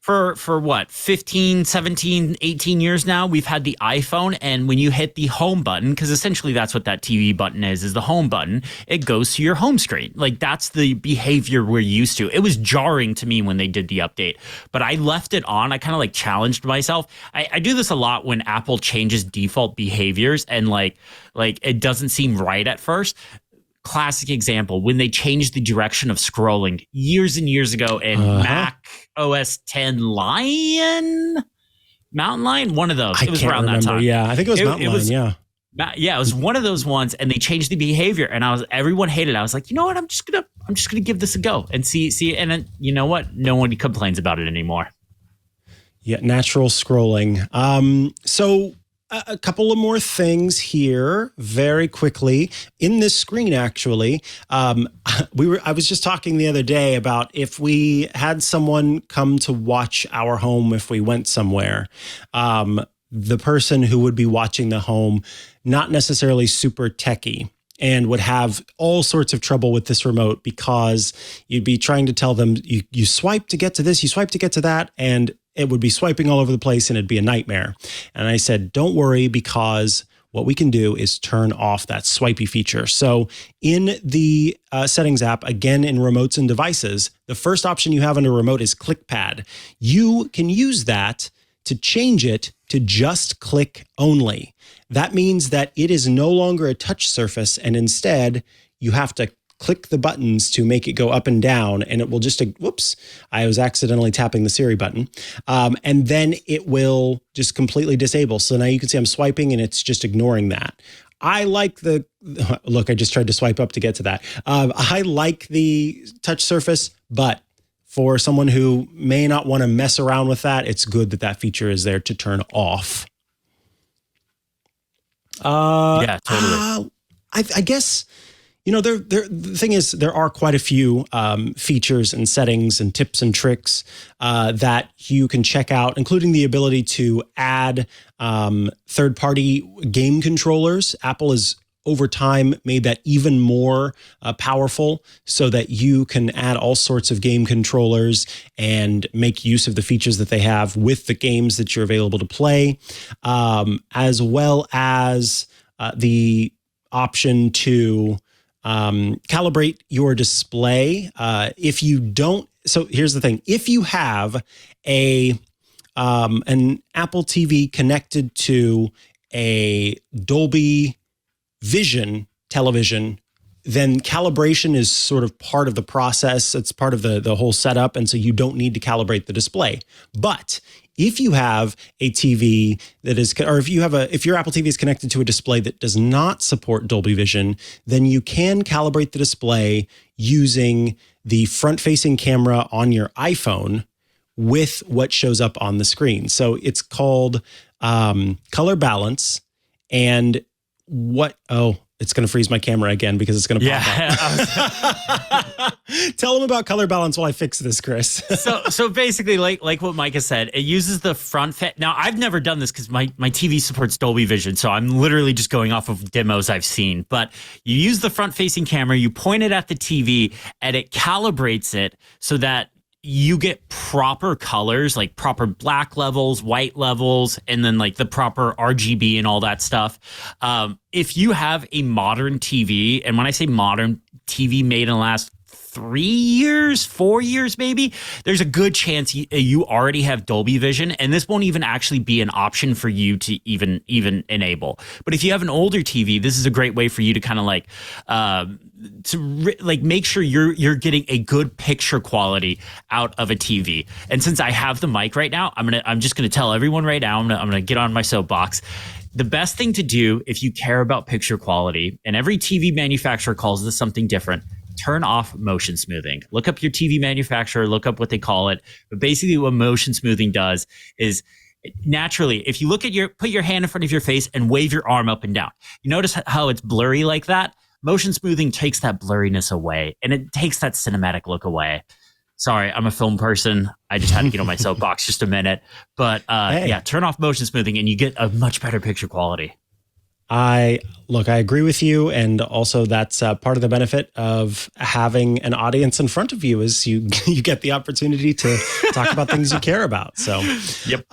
For what, 15, 17, 18 years now, we've had the iPhone, and when you hit the home button, because essentially that's what that TV button is the home button, it goes to your home screen. Like, that's the behavior we're used to. It was jarring to me when they did the update, but I left it on. I kind of challenged myself. I do this a lot when Apple changes default behaviors and like it doesn't seem right at first. Classic example, when they changed the direction of scrolling years and years ago in Mac OS 10 Mountain Lion, one of those. It was around that time. Yeah, I think it was Mountain Lion, yeah, it was one of those ones, and they changed the behavior, and everyone hated it. I was like, you know what? I'm just gonna give this a go and see, and then you know what? No one complains about it anymore. Yeah, natural scrolling. So a couple of more things here very quickly in this screen. Actually, I was just talking the other day about if we had someone come to watch our home, if we went somewhere, the person who would be watching the home, not necessarily super techie, and would have all sorts of trouble with this remote because you'd be trying to tell them you swipe to get to this, you swipe to get to that, and it would be swiping all over the place and it'd be a nightmare. And I said, don't worry, because what we can do is turn off that swipey feature. So in the settings app, again, in remotes and devices, the first option you have under remote is ClickPad. You can use that to change it to just click only. That means that it is no longer a touch surface, and instead you have to click the buttons to make it go up and down, and it will just, whoops, I was accidentally tapping the Siri button. And then it will just completely disable. So now you can see I'm swiping and it's just ignoring that. I like look, I just tried to swipe up to get to that. I like the touch surface, but for someone who may not want to mess around with that, it's good that that feature is there to turn off. Yeah, totally. I guess, the thing is, there are quite a few features and settings and tips and tricks that you can check out, including the ability to add third-party game controllers. Apple has, over time, made that even more powerful so that you can add all sorts of game controllers and make use of the features that they have with the games that you're available to play, as well as the option to calibrate your display. If you don't, so here's the thing: if you have an Apple TV connected to a Dolby Vision television, then calibration is sort of part of the process. It's part of the whole setup, and so you don't need to calibrate the display. But if you have a TV that is, or if your Apple TV is connected to a display that does not support Dolby Vision, then you can calibrate the display using the front-facing camera on your iPhone with what shows up on the screen. So it's called color balance, and it's going to freeze my camera again because it's going to pop up. Tell them about color balance while I fix this, Chris. So basically, like what Micah said, it uses the front. Now, I've never done this because my TV supports Dolby Vision, so I'm literally just going off of demos I've seen. But you use the front-facing camera, you point it at the TV, and it calibrates it so that you get proper colors, like proper black levels, white levels, and then like the proper RGB and all that stuff. If you have a modern TV, and when I say modern, TV made in the last 4 years maybe, there's a good chance you already have Dolby Vision, and this won't even actually be an option for you to even enable. But if you have an older TV, this is a great way for you to kind of like make sure you're getting a good picture quality out of a TV. And since I have the mic right now, I'm just gonna tell everyone right now, I'm gonna get on my soapbox. The best thing to do if you care about picture quality, and every TV manufacturer calls this something different, turn off motion smoothing. Look up your TV manufacturer, look up what they call it. But basically what motion smoothing does is naturally, if you put your hand in front of your face and wave your arm up and down, you notice how it's blurry like that? Motion smoothing takes that blurriness away, and it takes that cinematic look away. Sorry, I'm a film person. I just had to get on my soapbox just a minute. But yeah, turn off motion smoothing and you get a much better picture quality. I agree with you. And also that's part of the benefit of having an audience in front of you is you get the opportunity to talk about things you care about. So, yep.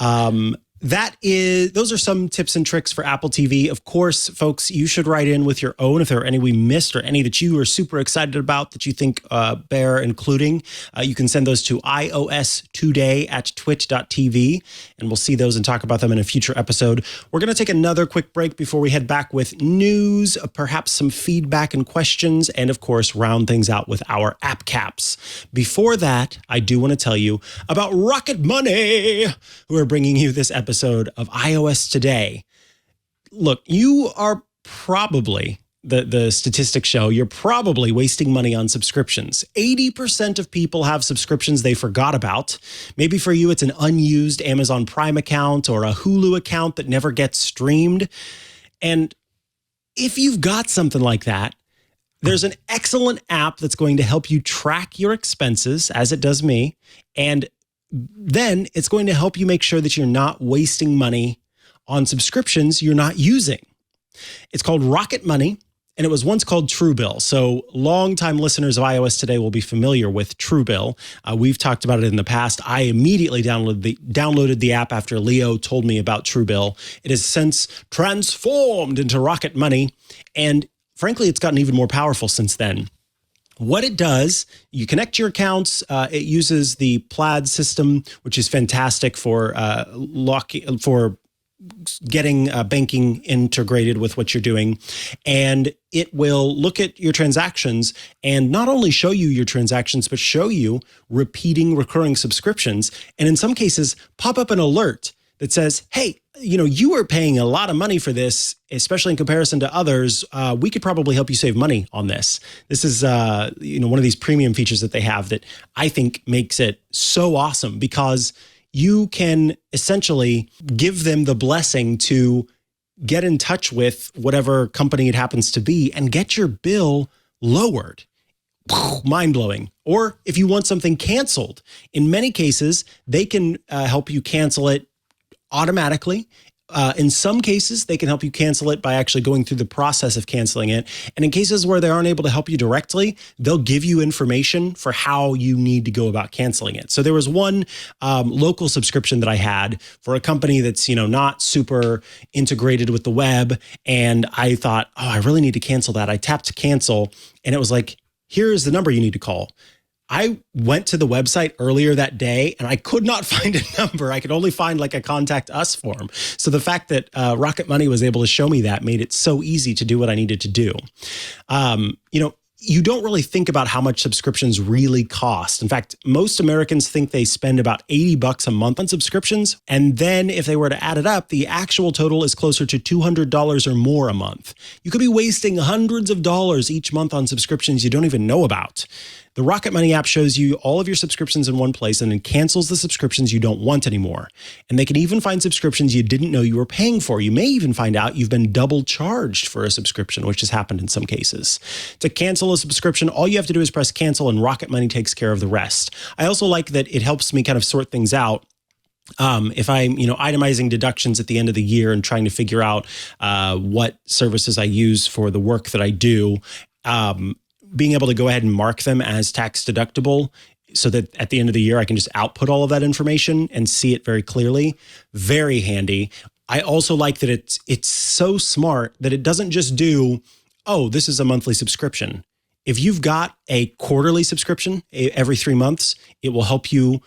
Those are some tips and tricks for Apple TV. Of course, folks, you should write in with your own if there are any we missed or any that you are super excited about that you think bear including. You can send those to iostoday@twit.tv, and we'll see those and talk about them in a future episode. We're going to take another quick break before we head back with news, perhaps some feedback and questions, and of course, round things out with our app caps. Before that, I do want to tell you about Rocket Money, who are bringing you this episode of iOS Today. Look, you are probably, the statistics show, you're probably wasting money on subscriptions. 80% of people have subscriptions they forgot about. Maybe for you, it's an unused Amazon Prime account or a Hulu account that never gets streamed. And if you've got something like that, there's an excellent app that's going to help you track your expenses, as it does me, and then it's going to help you make sure that you're not wasting money on subscriptions you're not using. It's called Rocket Money, and it was once called Truebill. So longtime listeners of iOS Today will be familiar with Truebill. We've talked about it in the past. I immediately downloaded the app after Leo told me about Truebill. It has since transformed into Rocket Money, and frankly, it's gotten even more powerful since then. What it does, you connect your accounts. It uses the Plaid system, which is fantastic for getting banking integrated with what you're doing. And it will look at your transactions and not only show you your transactions, but show you recurring subscriptions. And in some cases, pop up an alert that says, hey, you are paying a lot of money for this, especially in comparison to others. We could probably help you save money on this. This is, one of these premium features that they have that I think makes it so awesome because you can essentially give them the blessing to get in touch with whatever company it happens to be and get your bill lowered. Mind-blowing. Or if you want something canceled, in many cases, they can help you cancel it automatically. In some cases, they can help you cancel it by actually going through the process of canceling it. And in cases where they aren't able to help you directly, they'll give you information for how you need to go about canceling it. So there was one local subscription that I had for a company that's, not super integrated with the web. And I thought, I really need to cancel that. I tapped cancel and it was like, here's the number you need to call. I went to the website earlier that day and I could not find a number. I could only find like a contact us form. So the fact that Rocket Money was able to show me that made it so easy to do what I needed to do. You don't really think about how much subscriptions really cost. In fact, most Americans think they spend about $80 a month on subscriptions. And then if they were to add it up, the actual total is closer to $200 or more a month. You could be wasting hundreds of dollars each month on subscriptions you don't even know about. The Rocket Money app shows you all of your subscriptions in one place and then cancels the subscriptions you don't want anymore. And they can even find subscriptions you didn't know you were paying for. You may even find out you've been double charged for a subscription, which has happened in some cases. To cancel a subscription, all you have to do is press cancel and Rocket Money takes care of the rest. I also like that it helps me kind of sort things out. If I'm, itemizing deductions at the end of the year and trying to figure out what services I use for the work that I do, being able to go ahead and mark them as tax deductible so that at the end of the year, I can just output all of that information and see it very clearly. Very handy. I also like that it's so smart that it doesn't just do, this is a monthly subscription. if you've got a quarterly subscription every 3 months, it will help you.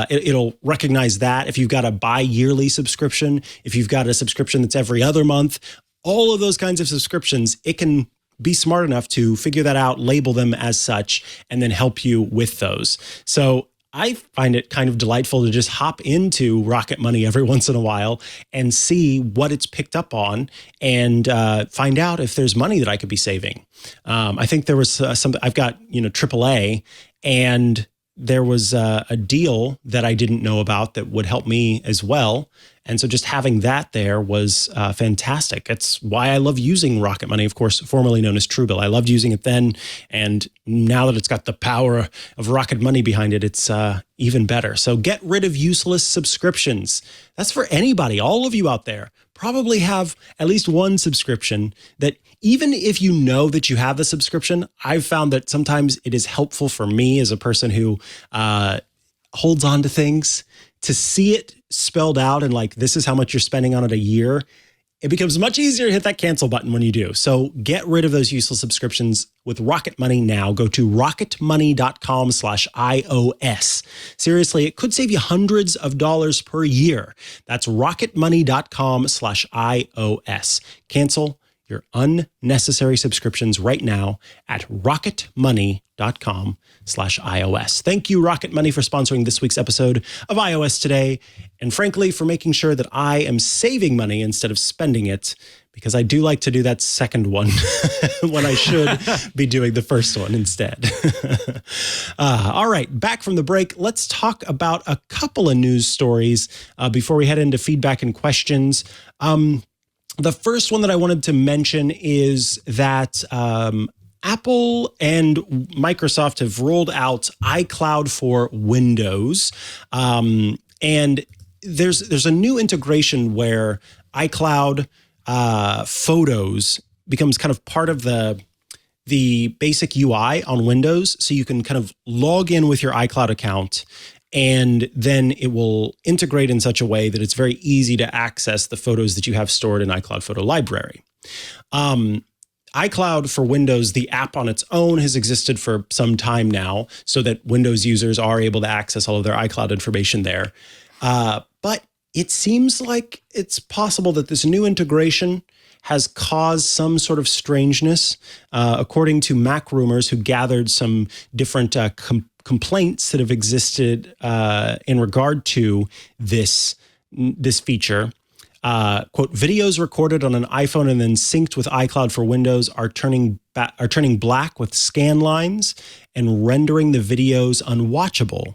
It'll recognize that. If you've got a bi-yearly subscription, if you've got a subscription that's every other month, all of those kinds of subscriptions, it can be smart enough to figure that out, label them as such, and then help you with those. So I find it kind of delightful to just hop into Rocket Money every once in a while and see what it's picked up on and find out if there's money that I could be saving. I think there was I've got, AAA, and there was a deal that I didn't know about that would help me as well. And so just having that there was fantastic. It's why I love using Rocket Money, of course, formerly known as Truebill. I loved using it then. And now that it's got the power of Rocket Money behind it, it's even better. So get rid of useless subscriptions. That's for anybody. All of you out there probably have at least one subscription that, even if you know that you have the subscription, I've found that sometimes it is helpful for me as a person who holds on to things, to see it spelled out and like, this is how much you're spending on it a year. It becomes much easier to hit that cancel button when you do. So get rid of those useless subscriptions with Rocket Money now. Go to rocketmoney.com/iOS. Seriously, it could save you hundreds of dollars per year. That's rocketmoney.com/iOS. Cancel your unnecessary subscriptions right now at rocketmoney.com/iOS. Thank you, Rocket Money, for sponsoring this week's episode of iOS Today, and frankly, for making sure that I am saving money instead of spending it, because I do like to do that second one when I should be doing the first one instead. All right, back from the break, let's talk about a couple of news stories before we head into feedback and questions. The first one that I wanted to mention is that Apple and Microsoft have rolled out iCloud for Windows. And there's a new integration where iCloud Photos becomes kind of part of the basic UI on Windows. So you can kind of log in with your iCloud account, and then it will integrate in such a way that it's very easy to access the photos that you have stored in iCloud Photo Library. iCloud for Windows, the app on its own, has existed for some time now, so that Windows users are able to access all of their iCloud information there. But it seems like it's possible that this new integration has caused some sort of strangeness, according to Mac Rumors, who gathered some different complaints that have existed in regard to this feature. Quote, videos recorded on an iPhone and then synced with iCloud for Windows are turning black with scan lines and rendering the videos unwatchable.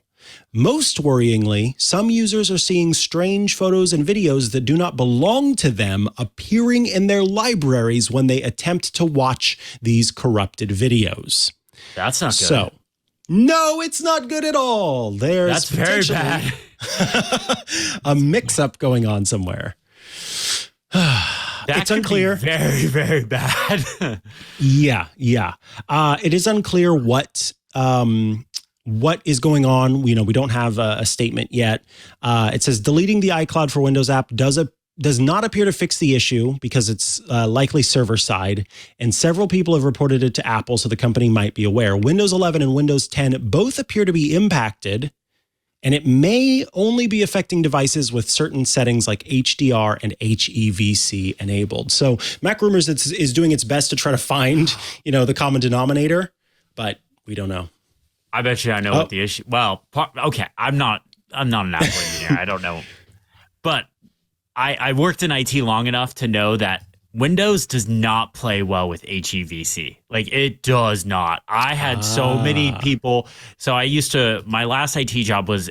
Most worryingly, some users are seeing strange photos and videos that do not belong to them appearing in their libraries when they attempt to watch these corrupted videos. That's not good. So, no, it's not good at all. That's very bad. A mix-up going on somewhere. It's unclear. Very, very bad. Yeah. It is unclear what is going on. We don't have a statement yet. It says deleting the iCloud for Windows app does not appear to fix the issue because it's likely server side, and several people have reported it to Apple, so the company might be aware. Windows 11 and Windows 10 both appear to be impacted, and it may only be affecting devices with certain settings like HDR and HEVC enabled. So Mac Rumors is doing its best to try to find, the common denominator, but we don't know. I bet you I know what the issue. Well, okay, I'm not an Apple engineer. I don't know, but I worked in IT long enough to know that Windows does not play well with HEVC. Like, it does not. I had so many people. So my last IT job was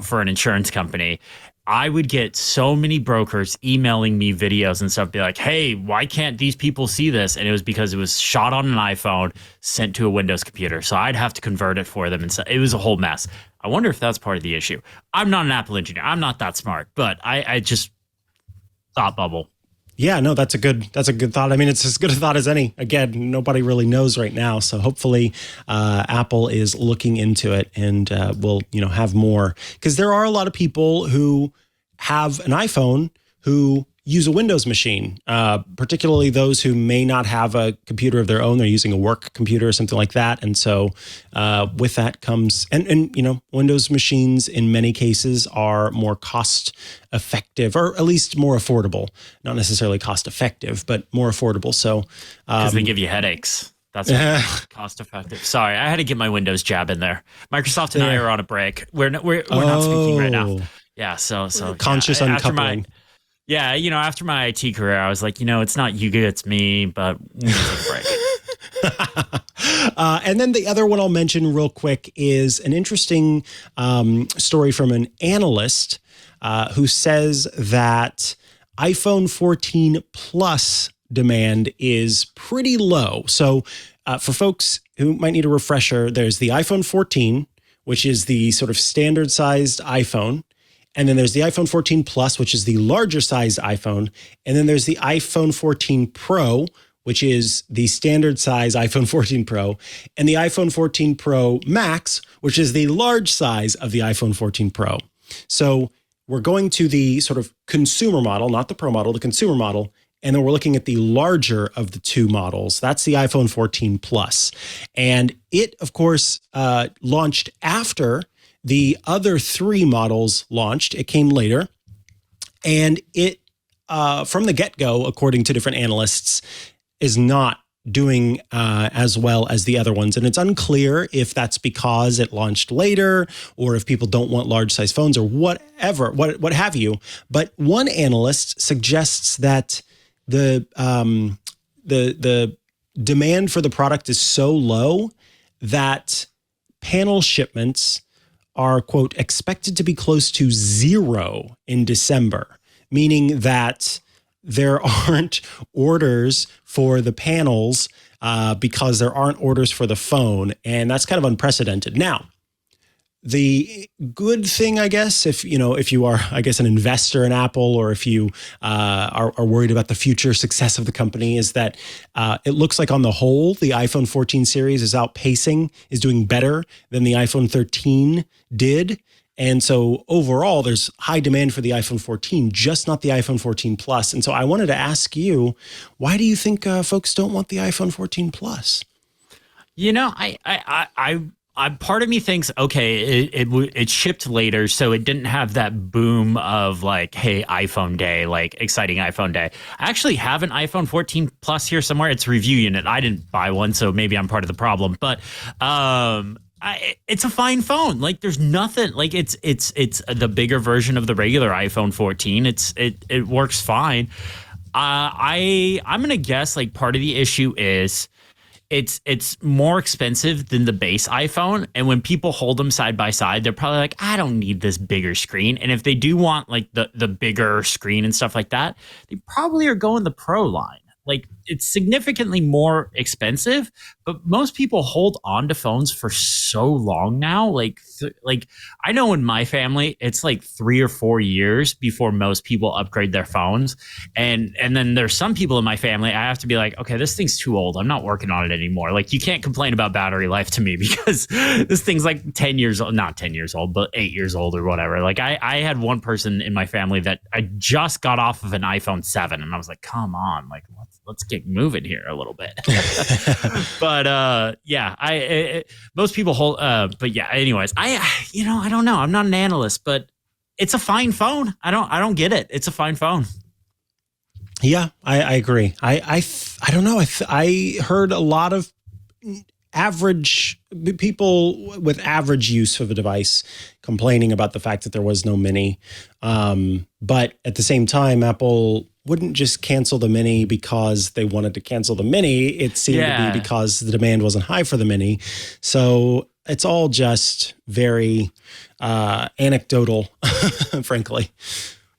for an insurance company. I would get so many brokers emailing me videos and stuff, be like, hey, why can't these people see this? And it was because it was shot on an iPhone, sent to a Windows computer. So I'd have to convert it for them. And so it was a whole mess. I wonder if that's part of the issue. I'm not an Apple engineer. I'm not that smart, but I just thought bubble. Yeah, no, that's a good thought. I mean, it's as good a thought as any. Again, nobody really knows right now. So hopefully Apple is looking into it and will, have more. Because there are a lot of people who have an iPhone who use a Windows machine, particularly those who may not have a computer of their own. They're using a work computer or something like that. And so with that comes, and Windows machines in many cases are more cost effective, or at least more affordable. Not necessarily cost effective, but more affordable. So because they give you headaches. That's cost effective. Sorry, I had to get my Windows jab in there. Microsoft and I are on a break. We're not speaking right now. Yeah, so conscious uncoupling. After my IT career, I was like, it's not you, it's me, but we need to take a break. And then the other one I'll mention real quick is an interesting story from an analyst who says that iPhone 14 Plus demand is pretty low. So for folks who might need a refresher, there's the iPhone 14, which is the sort of standard sized iPhone. And then there's the iPhone 14 Plus, which is the larger sized iPhone. And then there's the iPhone 14 Pro, which is the standard size iPhone 14 Pro, and the iPhone 14 Pro Max, which is the large size of the iPhone 14 Pro. So we're going to the sort of consumer model, not the Pro model, the consumer model. And then we're looking at the larger of the two models. That's the iPhone 14 Plus. And it, of course, launched after the other three models launched. It came later. And it, from the get-go, according to different analysts, is not doing as well as the other ones. And it's unclear if that's because it launched later or if people don't want large size phones or whatever, what have you. But one analyst suggests that the demand for the product is so low that panel shipments are, quote, expected to be close to zero in December, meaning that there aren't orders for the panels because there aren't orders for the phone. And that's kind of unprecedented. Now, the good thing, I guess, if you are, I guess, an investor in Apple, or if you are worried about the future success of the company, is that it looks like on the whole, the iPhone 14 series is doing better than the iPhone 13 did. And so overall, there's high demand for the iPhone 14, just not the iPhone 14 Plus. And so I wanted to ask you, why do you think folks don't want the iPhone 14 Plus? I part of me thinks, okay, it shipped later, so it didn't have that boom of like, hey, iPhone day, like exciting iPhone day. I actually have an iPhone 14 Plus here somewhere. It's a review unit. I didn't buy one, so maybe I'm part of the problem. But it's a fine phone. Like, there's nothing like it's the bigger version of the regular iPhone 14. It works fine. I'm gonna guess like part of the issue is it's more expensive than the base iPhone, and when people hold them side by side, they're probably like, I don't need this bigger screen. And if they do want like the bigger screen and stuff like that, they probably are going the Pro line. Like, it's significantly more expensive, but most people hold on to phones for so long now. Like I know in my family, it's like 3 or 4 years before most people upgrade their phones. And then there's some people in my family, I have to be like, okay, this thing's too old. I'm not working on it anymore. Like, you can't complain about battery life to me because this thing's like 10 years old, not 10 years old, but 8 years old or whatever. Like I had one person in my family that I just got off of an iPhone 7 and I was like, come on, like let's get moving here a little bit. But most people hold, but yeah, anyways, I don't know. I'm not an analyst, but it's a fine phone. I don't get it. It's a fine phone. Yeah, I agree. I don't know. I heard a lot of average people with average use of a device complaining about the fact that there was no mini. But at the same time, Apple wouldn't just cancel the mini because they wanted to cancel the mini. It seemed to be because the demand wasn't high for the mini. So it's all just very anecdotal, frankly.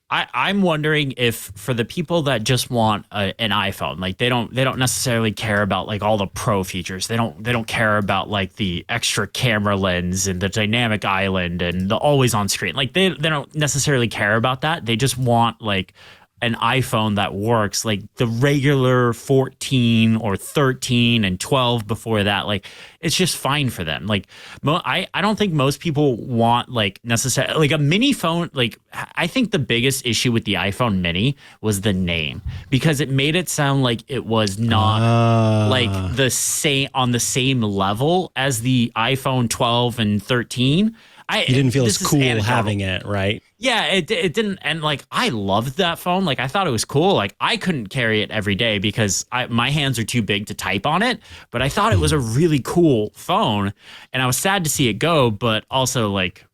I'm wondering if for the people that just want an iPhone, like they don't necessarily care about like all the pro features. They don't care about like the extra camera lens and the dynamic island and the always on screen. Like they don't necessarily care about that. They just want like an iPhone that works like the regular 14 or 13 and 12 before that, like it's just fine for them. Like I don't think most people want like necessarily like a mini phone. Like I think the biggest issue with the iPhone mini was the name, because it made it sound like it was not like the same on the same level as the iPhone 12 and 13. You didn't feel as cool having it, right? Yeah, it didn't. And like, I loved that phone. Like, I thought it was cool. Like, I couldn't carry it every day because my hands are too big to type on it. But I thought it was a really cool phone, and I was sad to see it go. But also, like,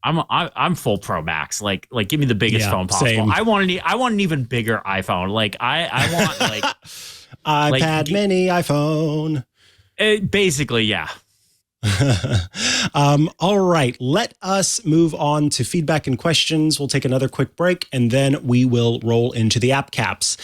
I'm full Pro Max. Like, give me the biggest phone possible. Same. I want an even bigger iPhone. Like, I want like iPad Mini, iPhone. Basically, yeah. All right, let us move on to feedback and questions. We'll take another quick break, and then we will roll into the app caps.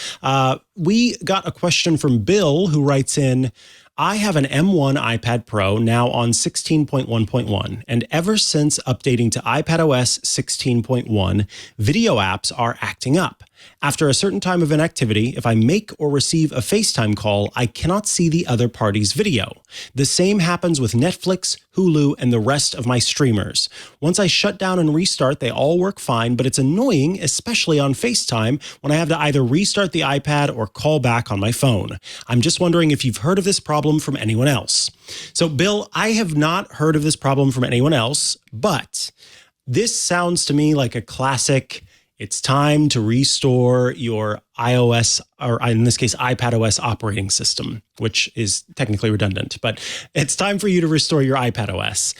We got a question from Bill, who writes in, I have an M1 iPad Pro now on 16.1.1, and ever since updating to iPadOS 16.1, video apps are acting up. After a certain time of inactivity, if I make or receive a FaceTime call, I cannot see the other party's video. The same happens with Netflix, Hulu, and the rest of my streamers. Once I shut down and restart, they all work fine, but it's annoying, especially on FaceTime, when I have to either restart the iPad or call back on my phone. I'm just wondering if you've heard of this problem from anyone else. So, Bill, I have not heard of this problem from anyone else, but this sounds to me like a classic. It's time to restore your iOS, or in this case, iPadOS operating system, which is technically redundant, but it's time for you to restore your iPadOS.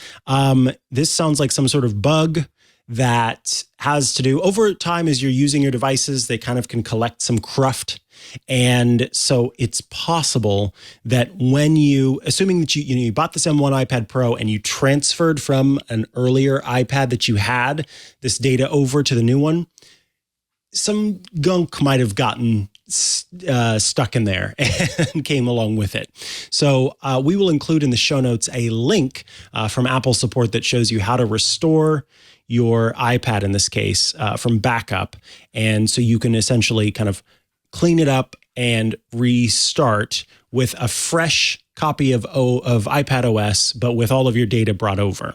This sounds like some sort of bug that has to do over time as you're using your devices. They kind of can collect some cruft. And so it's possible that when assuming that you bought this M1 iPad Pro and you transferred from an earlier iPad that you had this data over to the new one, some gunk might have gotten stuck in there and came along with it. So we will include in the show notes a link from Apple support that shows you how to restore your iPad, in this case, from backup. And so you can essentially kind of clean it up and restart with a fresh copy of iPadOS, but with all of your data brought over.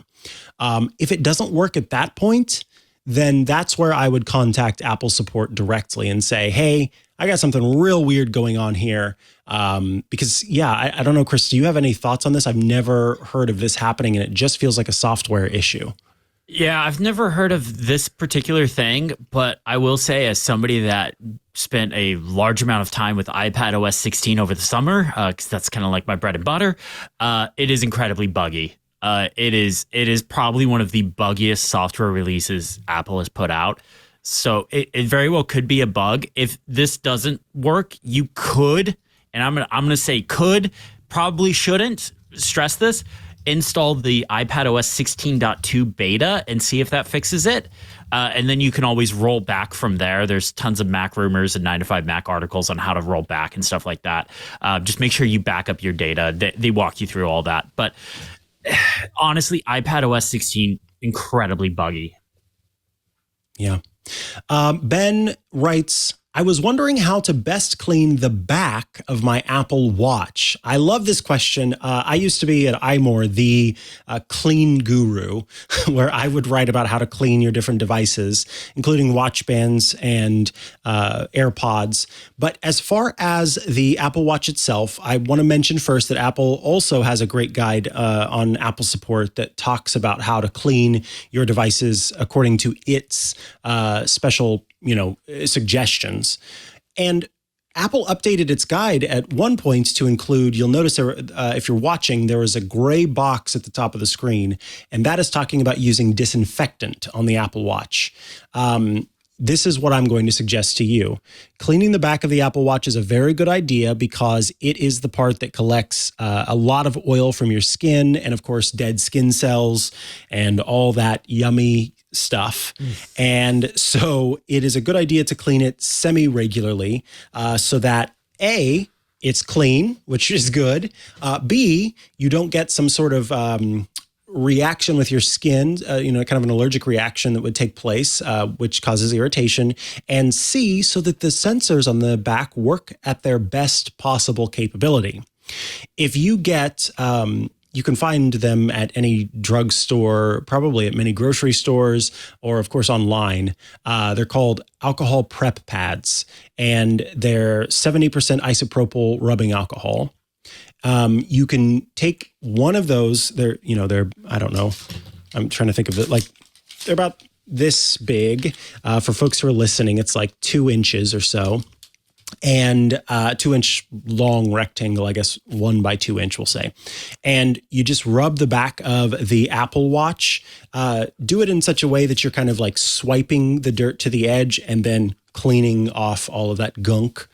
If it doesn't work at that point, then that's where I would contact Apple support directly and say, hey, I got something real weird going on here. Because, I don't know, Chris, do you have any thoughts on this? I've never heard of this happening, and it just feels like a software issue. Yeah, I've never heard of this particular thing, but I will say, as somebody that spent a large amount of time with iPadOS 16 over the summer, because that's kind of like my bread and butter, it is incredibly buggy. It is probably one of the buggiest software releases Apple has put out. So it very well could be a bug. If this doesn't work, you could, and I'm gonna say could, probably shouldn't stress this, install the iPadOS 16.2 beta and see if that fixes it. And then you can always roll back from there. There's tons of Mac rumors and 9to5Mac articles on how to roll back and stuff like that. Just make sure you back up your data. They walk you through all that. But honestly, iPadOS 16, incredibly buggy. Yeah. Ben writes, I was wondering how to best clean the back of my Apple Watch. I love this question. I used to be at iMore, the clean guru, where I would write about how to clean your different devices, including watch bands and AirPods. But as far as the Apple Watch itself, I want to mention first that Apple also has a great guide on Apple support that talks about how to clean your devices according to its special suggestions. And Apple updated its guide at one point to include, you'll notice if you're watching, there is a gray box at the top of the screen, and that is talking about using disinfectant on the Apple Watch. This is what I'm going to suggest to you. Cleaning the back of the Apple Watch is a very good idea because it is the part that collects a lot of oil from your skin and, of course, dead skin cells and all that yummy stuff. And so it is a good idea to clean it semi-regularly so that A, it's clean, which is good. B, you don't get some sort of reaction with your skin, kind of an allergic reaction that would take place, which causes irritation, and C, so that the sensors on the back work at their best possible capability. If you get, you can find them at any drugstore, probably at many grocery stores, or of course online. They're called alcohol prep pads, and they're 70% isopropyl rubbing alcohol. You can take one of those. They're, I don't know. I'm trying to think of it. Like, they're about this big. For folks who are listening, it's like 2 inches or so. And 2-inch long rectangle, I guess 1 by 2 inch, we'll say. And you just rub the back of the Apple Watch. Do it in such a way that you're kind of like swiping the dirt to the edge and then cleaning off all of that gunk.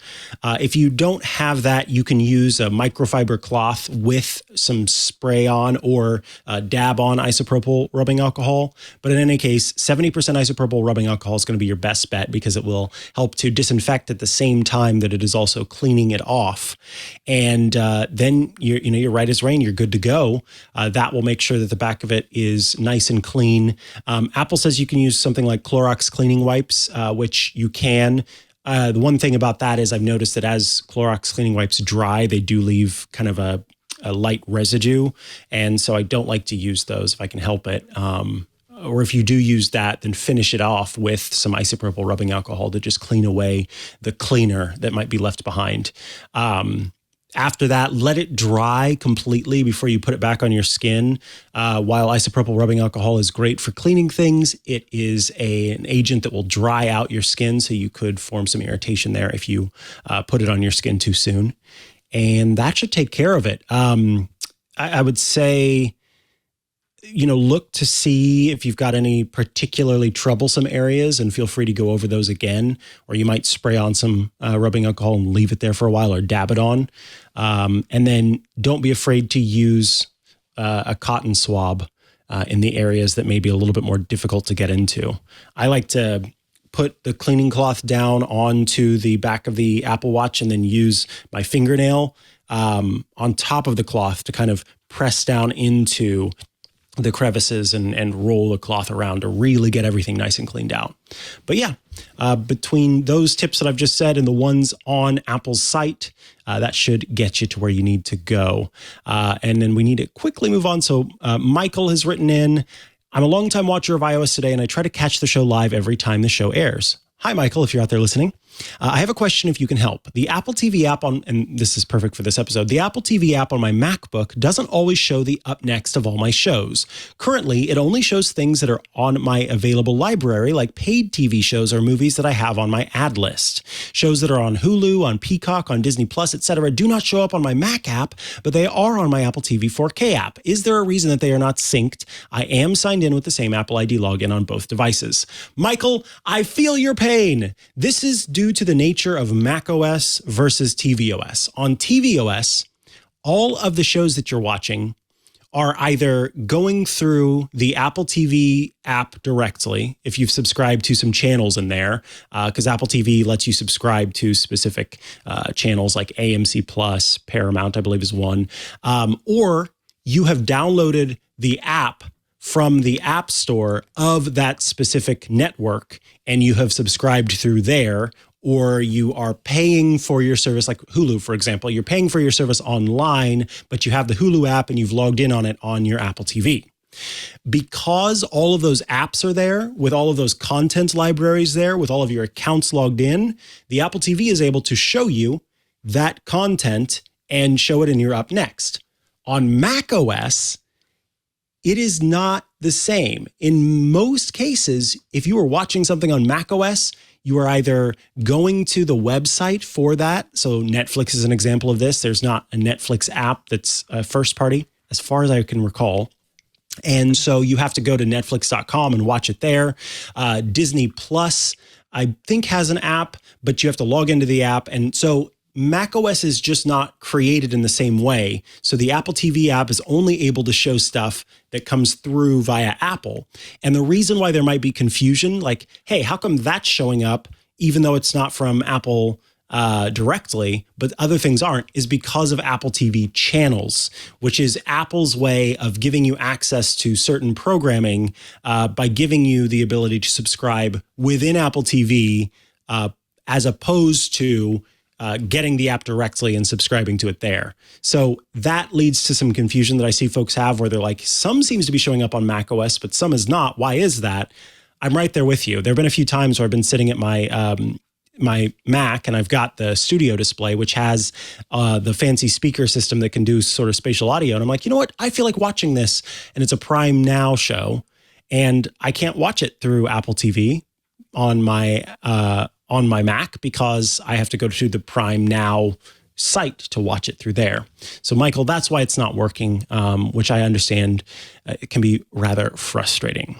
If you don't have that, you can use a microfiber cloth with some spray on or dab on isopropyl rubbing alcohol. But in any case, 70% isopropyl rubbing alcohol is going to be your best bet because it will help to disinfect at the same time that it is also cleaning it off. And then you're right as rain. You're good to go. That will make sure that the back of it is nice and clean. Apple says you can use something like Clorox cleaning wipes, which you can. The one thing about that is I've noticed that as Clorox cleaning wipes dry, they do leave kind of a light residue. And so I don't like to use those if I can help it. Or if you do use that, then finish it off with some isopropyl rubbing alcohol to just clean away the cleaner that might be left behind. After that, let it dry completely before you put it back on your skin. While isopropyl rubbing alcohol is great for cleaning things, it is an agent that will dry out your skin, so you could form some irritation there if you put it on your skin too soon. And that should take care of it. I would say, look to see if you've got any particularly troublesome areas and feel free to go over those again, or you might spray on some rubbing alcohol and leave it there for a while or dab it on. And then don't be afraid to use a cotton swab in the areas that may be a little bit more difficult to get into. I like to put the cleaning cloth down onto the back of the Apple Watch and then use my fingernail on top of the cloth to kind of press down into the crevices and roll the cloth around to really get everything nice and cleaned out. But yeah, between those tips that I've just said and the ones on Apple's site, that should get you to where you need to go. And then we need to quickly move on. So Michael has written in, I'm a longtime watcher of iOS Today, and I try to catch the show live every time the show airs. Hi, Michael, if you're out there listening. I have a question if you can help. The Apple TV app and this is perfect for this episode, the Apple TV app on my MacBook doesn't always show the up next of all my shows. Currently, it only shows things that are on my available library, like paid TV shows or movies that I have on my ad list. Shows that are on Hulu, on Peacock, on Disney Plus, etc. do not show up on my Mac app, but they are on my Apple TV 4K app. Is there a reason that they are not synced? I am signed in with the same Apple ID login on both devices. Michael, I feel your pain. This is due to the nature of macOS versus tvOS. On tvOS, all of the shows that you're watching are either going through the Apple TV app directly, if you've subscribed to some channels in there, because Apple TV lets you subscribe to specific channels like AMC Plus, Paramount, I believe is one, or you have downloaded the app from the App Store of that specific network, and you have subscribed through there, or you are paying for your service, like Hulu, for example. You're paying for your service online, but you have the Hulu app and you've logged in on it on your Apple TV. Because all of those apps are there, with all of those content libraries there, with all of your accounts logged in, the Apple TV is able to show you that content and show it in your up next. On macOS, it is not the same. In most cases, if you are watching something on macOS, you are either going to the website for that. So Netflix is an example of this. There's not a Netflix app that's first party, as far as I can recall. And so you have to go to netflix.com and watch it there. Disney Plus, I think, has an app, but you have to log into the app. And so macOS is just not created in the same way. So the Apple TV app is only able to show stuff that comes through via Apple. And the reason why there might be confusion, like, hey, how come that's showing up even though it's not from Apple directly, but other things aren't, is because of Apple TV channels, which is Apple's way of giving you access to certain programming by giving you the ability to subscribe within Apple TV as opposed to getting the app directly and subscribing to it there. So that leads to some confusion that I see folks have where they're like, some seems to be showing up on macOS, but some is not. Why is that? I'm right there with you. There have been a few times where I've been sitting at my Mac and I've got the studio display, which has the fancy speaker system that can do sort of spatial audio. And I'm like, you know what? I feel like watching this, and it's a Prime Now show, and I can't watch it through Apple TV on my Mac because I have to go to the Prime Now site to watch it through there. So Michael, that's why it's not working, which I understand it can be rather frustrating.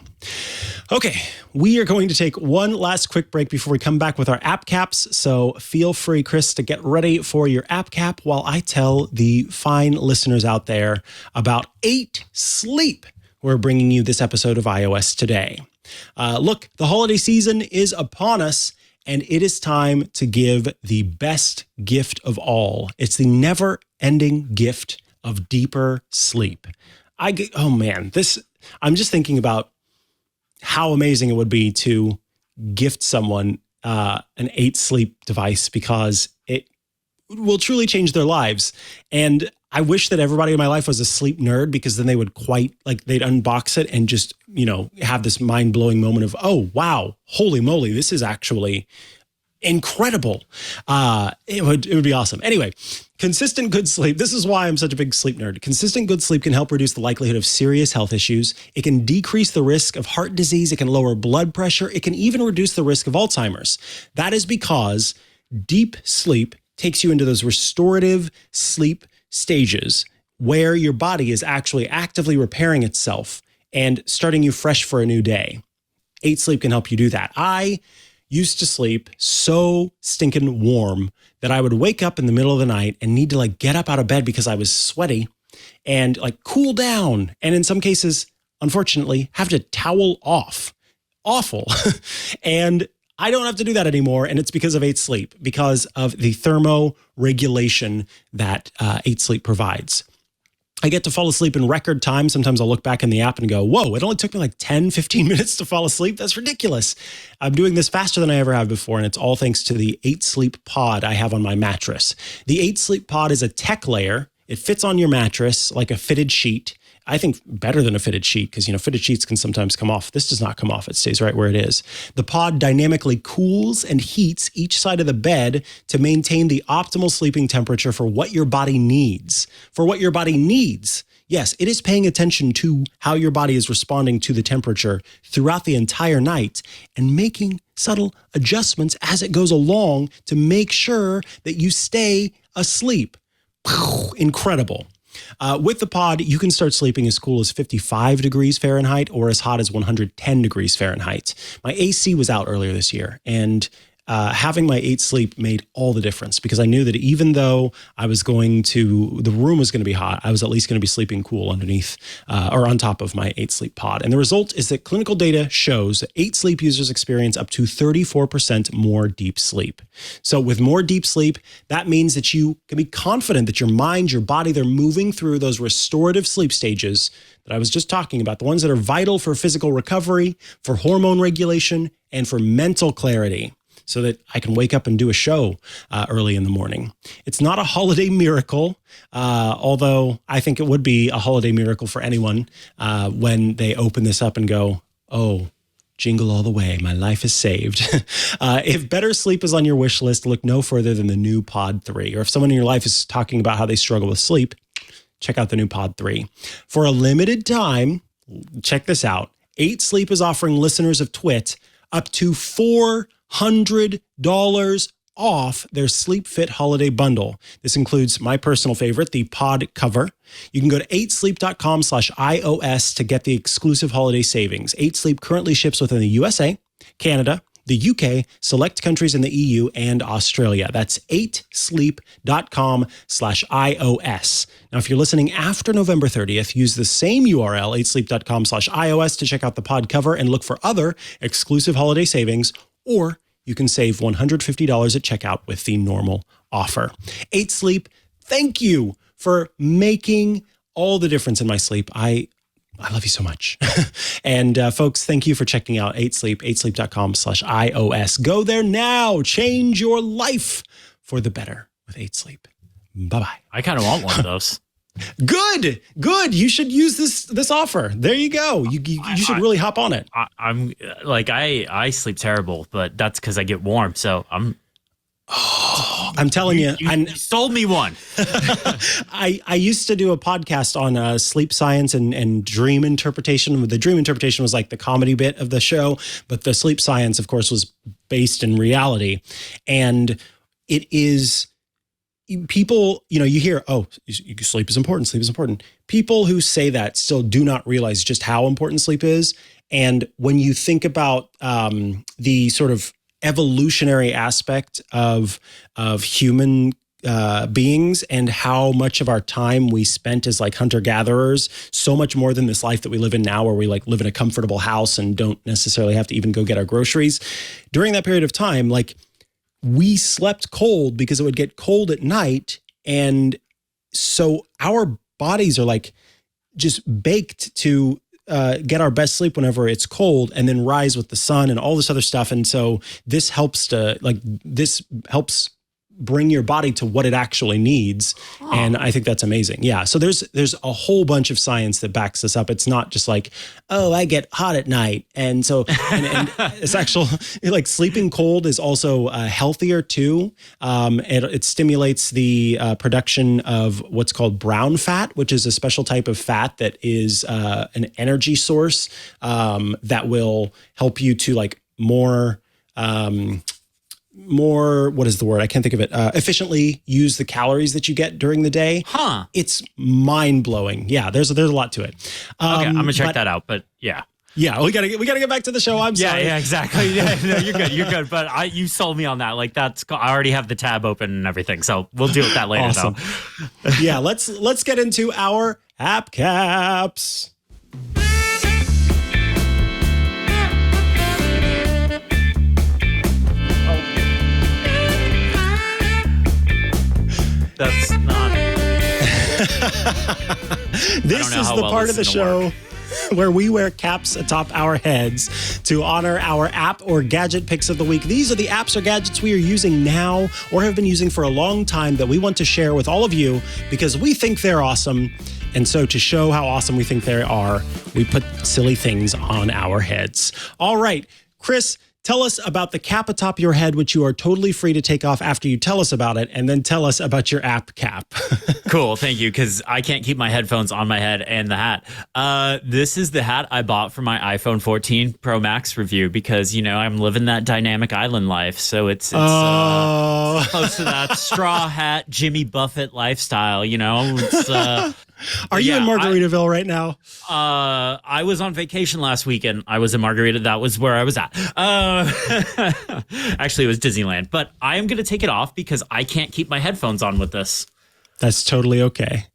Okay, we are going to take one last quick break before we come back with our app caps. So feel free, Chris, to get ready for your app cap while I tell the fine listeners out there about 8 Sleep. We're bringing you this episode of iOS Today. Look, the holiday season is upon us, and it is time to give the best gift of all. It's the never-ending gift of deeper sleep. I'm just thinking about how amazing it would be to gift someone an 8 Sleep device, because it will truly change their lives. And I wish that everybody in my life was a sleep nerd, because then they would they'd unbox it and just, have this mind-blowing moment of, oh, wow, holy moly, this is actually incredible. It would be awesome. Anyway, consistent good sleep. This is why I'm such a big sleep nerd. Consistent good sleep can help reduce the likelihood of serious health issues. It can decrease the risk of heart disease. It can lower blood pressure. It can even reduce the risk of Alzheimer's. That is because deep sleep takes you into those restorative sleep stages where your body is actually actively repairing itself and starting you fresh for a new day. 8 Sleep can help you do that. I used to sleep so stinking warm that I would wake up in the middle of the night and need to get up out of bed because I was sweaty and cool down. And in some cases, unfortunately, have to towel off. Awful. And I don't have to do that anymore. And it's because of 8 Sleep, because of the thermoregulation that 8 Sleep provides. I get to fall asleep in record time. Sometimes I'll look back in the app and go, whoa, it only took me 10, 15 minutes to fall asleep. That's ridiculous. I'm doing this faster than I ever have before. And it's all thanks to the 8 Sleep pod I have on my mattress. The 8 Sleep pod is a tech layer. It fits on your mattress like a fitted sheet. I think better than a fitted sheet, because, fitted sheets can sometimes come off. This does not come off. It stays right where it is. The pod dynamically cools and heats each side of the bed to maintain the optimal sleeping temperature for what your body needs. For what your body needs. Yes, it is paying attention to how your body is responding to the temperature throughout the entire night and making subtle adjustments as it goes along to make sure that you stay asleep. Incredible. With the pod, you can start sleeping as cool as 55 degrees Fahrenheit or as hot as 110 degrees Fahrenheit. My AC was out earlier this year, and having my 8 Sleep made all the difference, because I knew that even though the room was going to be hot, I was at least going to be sleeping cool underneath or on top of my 8 Sleep pod. And the result is that clinical data shows that 8 Sleep users experience up to 34% more deep sleep. So with more deep sleep, that means that you can be confident that your mind, your body, they're moving through those restorative sleep stages that I was just talking about, the ones that are vital for physical recovery, for hormone regulation, and for mental clarity, so that I can wake up and do a show early in the morning. It's not a holiday miracle, although I think it would be a holiday miracle for anyone when they open this up and go, oh, jingle all the way, my life is saved. If better sleep is on your wish list, look no further than the new Pod 3. Or if someone in your life is talking about how they struggle with sleep, check out the new Pod 3. For a limited time, check this out. 8 Sleep is offering listeners of Twit up to $400 off their Sleep Fit holiday bundle. This includes my personal favorite, the pod cover. You can go to 8sleep.com/iOS to get the exclusive holiday savings. 8 Sleep currently ships within the USA, Canada, the UK, select countries in the EU, and Australia. That's 8sleep.com/iOS. Now, if you're listening after November 30th, use the same URL, 8sleep.com/iOS, to check out the pod cover and look for other exclusive holiday savings, or you can save $150 at checkout with the normal offer. 8 Sleep, thank you for making all the difference in my sleep. I love you so much. And folks, thank you for checking out 8 Sleep, 8sleep.com/iOS. Go there now. Change your life for the better with 8 Sleep. Bye-bye. I kind of want one of those. Good. You should use this offer. There you go. You should really hop on it. I'm like, I sleep terrible, but that's because I get warm. So I'm telling you, you sold me one. I used to do a podcast on sleep science and dream interpretation. The dream interpretation was like the comedy bit of the show, but the sleep science, of course, was based in reality. And it is people, you hear, sleep is important. Sleep is important. People who say that still do not realize just how important sleep is. And when you think about the sort of evolutionary aspect of human beings and how much of our time we spent as like hunter-gatherers, so much more than this life that we live in now where we like live in a comfortable house and don't necessarily have to even go get our groceries. During that period of time, like we slept cold because it would get cold at night. And so our bodies are like just baked to get our best sleep whenever it's cold and then rise with the sun and all this other stuff. And so this helps bring your body to what it actually needs. Oh. And I think that's amazing. Yeah. So there's a whole bunch of science that backs this up. It's not just like, oh, I get hot at night. And so, and it's actual, like sleeping cold is also healthier too. It stimulates the production of what's called brown fat, which is a special type of fat that is an energy source that will help you to like more, what is the word? I can't think of it. Efficiently use the calories that you get during the day. Huh. It's mind blowing. Yeah. There's a lot to it. Okay. I'm gonna check that out, but yeah. Yeah. We gotta get back to the show. I'm sorry. Yeah, exactly. Yeah, no, you're good. But you sold me on that. Like I already have the tab open and everything. So we'll deal with that later. Awesome. Though. Yeah. Let's get into our app caps. That's not. This is the part of the show where we wear caps atop our heads to honor our app or gadget picks of the week. These are the apps or gadgets we are using now or have been using for a long time that we want to share with all of you because we think they're awesome. And so to show how awesome we think they are, we put silly things on our heads. All right, Chris, tell us about the cap atop your head, which you are totally free to take off after you tell us about it, and then tell us about your app cap. Cool, thank you, because I can't keep my headphones on my head and the hat. This is the hat I bought for my iPhone 14 Pro Max review because, I'm living that dynamic island life, so it's close to that straw hat Jimmy Buffett lifestyle, Are you in Margaritaville right now? I was on vacation last weekend. I was in Margarita. That was where I was at. Actually, it was Disneyland. But I am going to take it off because I can't keep my headphones on with this. That's totally okay.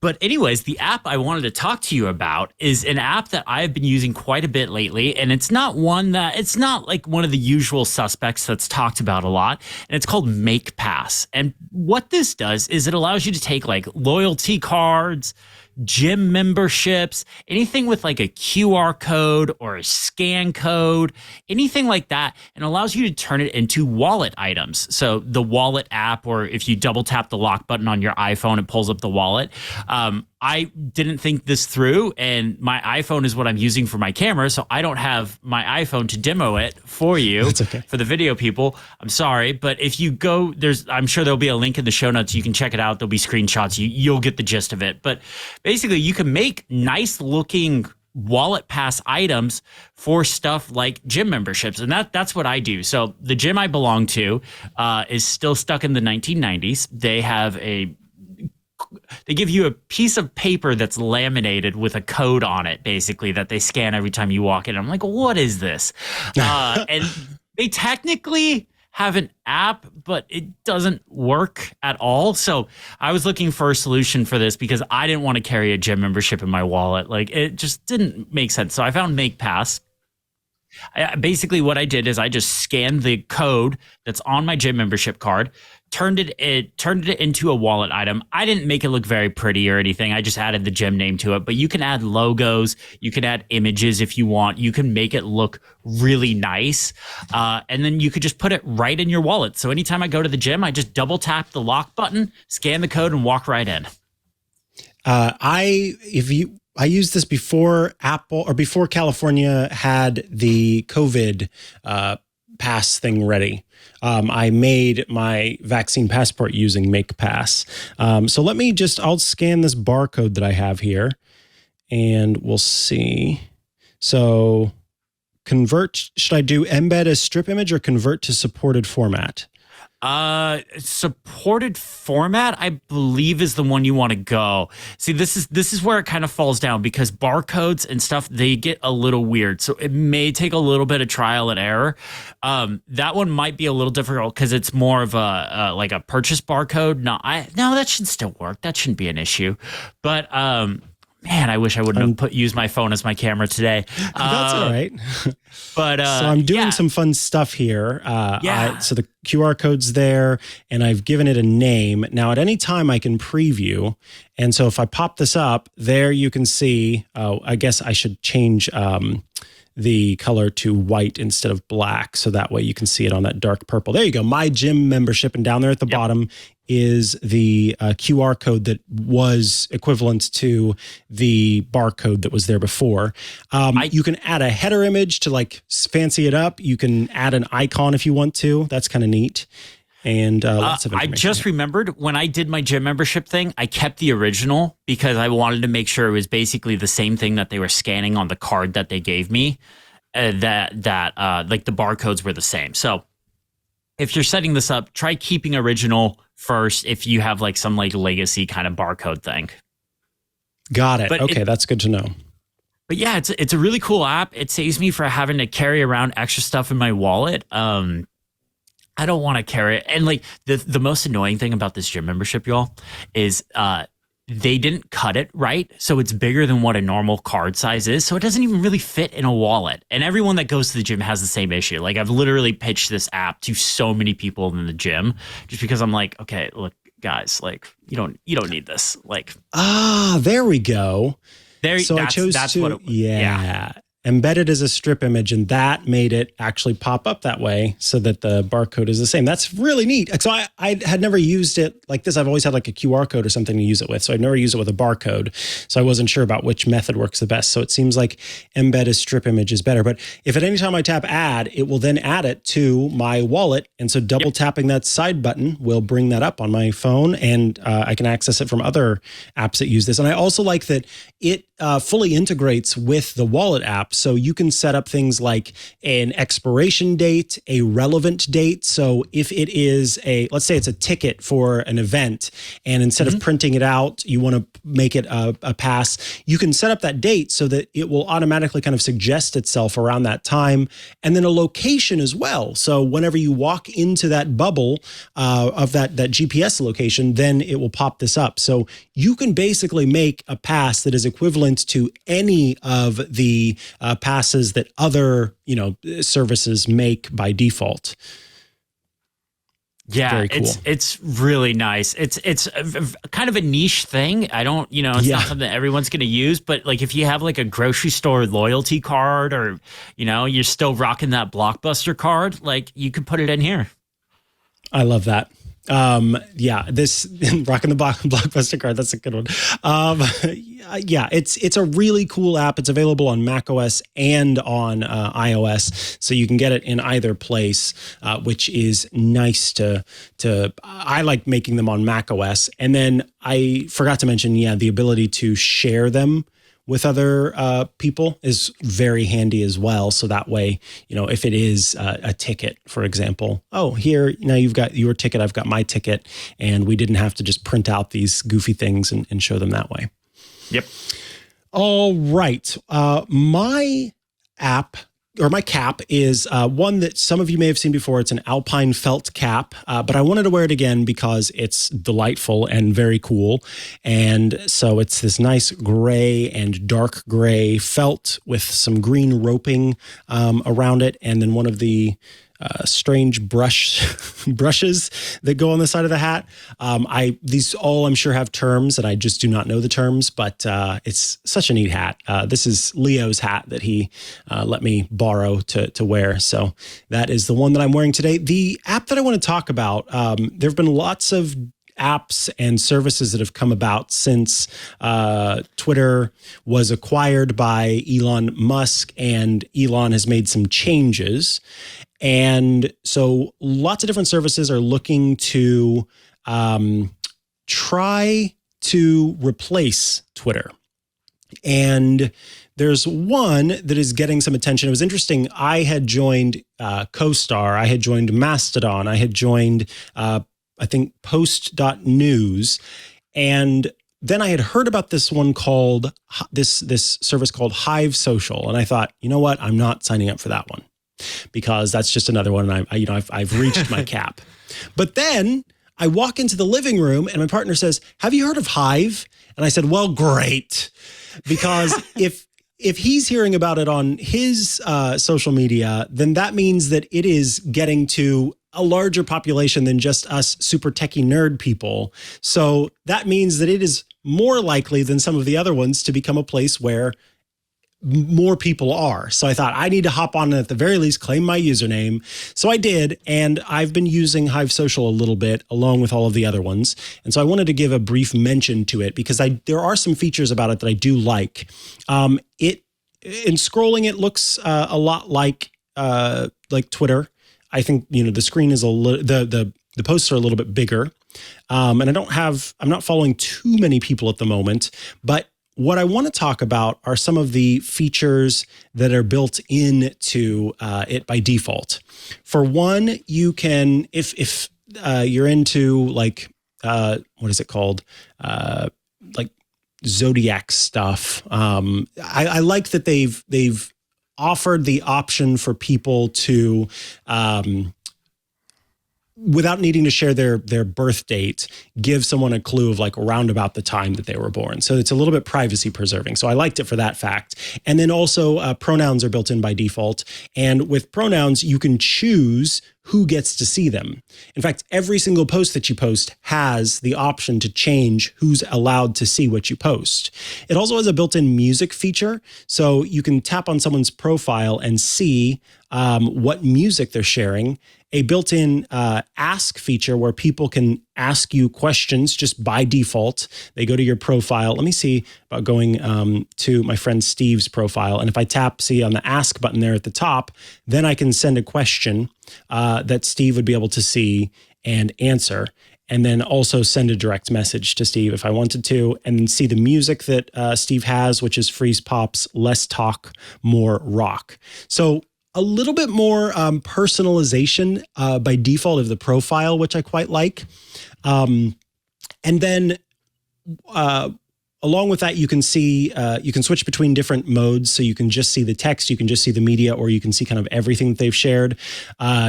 But anyways, the app I wanted to talk to you about is an app that I have been using quite a bit lately. And it's not like one of the usual suspects that's talked about a lot. And it's called MakePass. And what this does is it allows you to take like loyalty cards, gym memberships, anything with like a QR code or a scan code, anything like that, and allows you to turn it into wallet items. So the wallet app, or if you double tap the lock button on your iPhone, it pulls up the wallet. I didn't think this through, and my iPhone is what I'm using for my camera, so I don't have my iPhone to demo it for you. That's okay. For the video people. I'm sorry, but if you go, I'm sure there'll be a link in the show notes. You can check it out. There'll be screenshots. You'll get the gist of it. But basically, you can make nice looking wallet pass items for stuff like gym memberships. And that's what I do. So the gym I belong to is still stuck in the 1990s. They give you a piece of paper that's laminated with a code on it, basically, that they scan every time you walk in. I'm like, what is this? And they technically have an app, but it doesn't work at all. So I was looking for a solution for this because I didn't want to carry a gym membership in my wallet. Like, it just didn't make sense. So I found MakePass. Basically, what I did is I just scanned the code that's on my gym membership card, turned it into a wallet item. I didn't make it look very pretty or anything. I just added the gym name to it. But you can add logos, you can add images if you want. You can make it look really nice, and then you could just put it right in your wallet. So anytime I go to the gym, I just double tap the lock button, scan the code, and walk right in. I used this before Apple or before California had the COVID pass thing ready. I made my vaccine passport using MakePass. So I'll scan this barcode that I have here and we'll see. So should I do embed as strip image or convert to supported format? Supported format, I believe, is the one you want to go. See, this is where it kind of falls down because barcodes and stuff, they get a little weird. So it may take a little bit of trial and error. That one might be a little difficult because it's more of like a purchase barcode. No, that should still work. That shouldn't be an issue. But, man, I wish I wouldn't have used my phone as my camera today. That's all right. But so I'm doing some fun stuff here. So the QR code's there, and I've given it a name. Now, at any time, I can preview. And so if I pop this up, there you can see, I guess I should change the color to white instead of black. So that way you can see it on that dark purple. There you go. My gym membership. And down there at the bottom is the QR code that was equivalent to the barcode that was there before. You can add a header image to like fancy it up. You can add an icon if you want to. That's kind of neat. And lots of information. I just remembered when I did my gym membership thing, I kept the original because I wanted to make sure it was basically the same thing that they were scanning on the card that they gave me. Like the barcodes were the same. So if you're setting this up, try keeping original first if you have like some like legacy kind of barcode thing. Got it. Okay, that's good to know. But yeah, it's a really cool app. It saves me for having to carry around extra stuff in my wallet. I don't want to carry it. And like the most annoying thing about this gym membership, y'all, is they didn't cut it right. So it's bigger than what a normal card size is. So it doesn't even really fit in a wallet. And everyone that goes to the gym has the same issue. Like I've literally pitched this app to so many people in the gym just because I'm like, okay, look, guys, like you don't need this. Like, there we go. So I chose to, embedded as a strip image, and that made it actually pop up that way so that the barcode is the same. That's really neat. So I had never used it like this. I've always had like a QR code or something to use it with. So I've never used it with a barcode. So I wasn't sure about which method works the best. So it seems like embed as strip image is better. But if at any time I tap add, it will then add it to my wallet. And so double tapping that side button will bring that up on my phone, and I can access it from other apps that use this. And I also like that it fully integrates with the wallet app. So you can set up things like an expiration date, a relevant date. So if it is let's say it's a ticket for an event, and instead of printing it out, you want to make it a pass, you can set up that date so that it will automatically kind of suggest itself around that time. And then a location as well. So whenever you walk into that bubble of that GPS location, then it will pop this up. So you can basically make a pass that is equivalent to any of the passes that other services make by default. Yeah, very cool. It's really nice. It's kind of a niche thing. I don't, it's not something that everyone's going to use, but like if you have like a grocery store loyalty card, or you're still rocking that Blockbuster card, like you could put it in here. I love that. This rocking the Blockbuster card. That's a good one. It's a really cool app. It's available on macOS and on iOS, so you can get it in either place, which is nice to. I like making them on macOS, and then I forgot to mention, the ability to share them with other people is very handy as well. So that way, if it is a ticket, for example, here, now you've got your ticket, I've got my ticket, and we didn't have to just print out these goofy things and show them that way. Yep. All right. My app my cap is one that some of you may have seen before. It's an alpine felt cap, but I wanted to wear it again because it's delightful and very cool. And so it's this nice gray and dark gray felt with some green roping around it, and then one of the strange brushes that go on the side of the hat. These all I'm sure have terms, and I just do not know the terms, but it's such a neat hat. This is Leo's hat that he let me borrow to wear. So that is the one that I'm wearing today. The app that I want to talk about, there have been lots of apps and services that have come about since Twitter was acquired by Elon Musk, and Elon has made some changes. And so lots of different services are looking to try to replace Twitter. And there's one that is getting some attention. It was interesting. I had joined CoStar. I had joined Mastodon. I had joined, I think, Post.news. And then I had heard about this one called, this service called Hive Social. And I thought, you know what? I'm not signing up for that one, because that's just another one. And I've reached my cap. But then I walk into the living room and my partner says, "Have you heard of Hive?" And I said, "Well, great." Because if he's hearing about it on his social media, then that means that it is getting to a larger population than just us super techie nerd people. So that means that it is more likely than some of the other ones to become a place where more people are. So I thought I need to hop on and at the very least claim my username. So I did, and I've been using Hive Social a little bit along with all of the other ones. And so I wanted to give a brief mention to it because there are some features about it that I do like. In scrolling, it looks a lot like Twitter. I think, the screen is the posts are a little bit bigger. And I'm not following too many people at the moment, but what I want to talk about are some of the features that are built into it by default. For one, you can, if you're into what is it called? Like Zodiac stuff. I like that they've offered the option for people to, without needing to share their birth date, give someone a clue of around about the time that they were born. So it's a little bit privacy preserving. So I liked it for that fact. And then also pronouns are built in by default. And with pronouns, you can choose who gets to see them. In fact, every single post that you post has the option to change who's allowed to see what you post. It also has a built-in music feature. So you can tap on someone's profile and see what music they're sharing. A built-in ask feature where people can ask you questions just by default. They go to your profile. Let me see about going to my friend Steve's profile. And if I tap, see on the ask button there at the top, then I can send a question that Steve would be able to see and answer. And then also send a direct message to Steve if I wanted to, and then see the music that Steve has, which is Freeze Pops, Less Talk, More Rock. So a little bit more personalization by default of the profile, which I quite like. And then along with that, you can see, you can switch between different modes. So you can just see the text, you can just see the media, or you can see kind of everything that they've shared.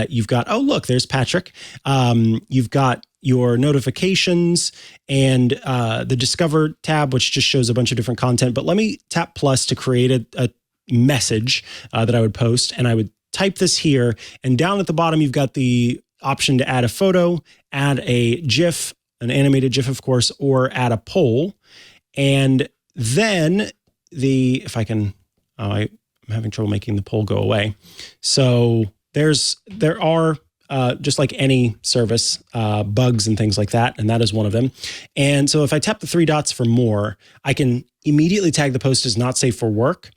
You've got, oh, look, there's Patrick. You've got your notifications and the Discover tab, which just shows a bunch of different content. But let me tap plus to create a message that I would post, and I would type this here, and down at the bottom you've got the option to add a photo, add a GIF, an animated GIF of course, or add a poll. And then I'm having trouble making the poll go away. So there are just like any service, bugs and things like that, and that is one of them. And so if I tap the three dots for more, I can immediately tag the post as not safe for work.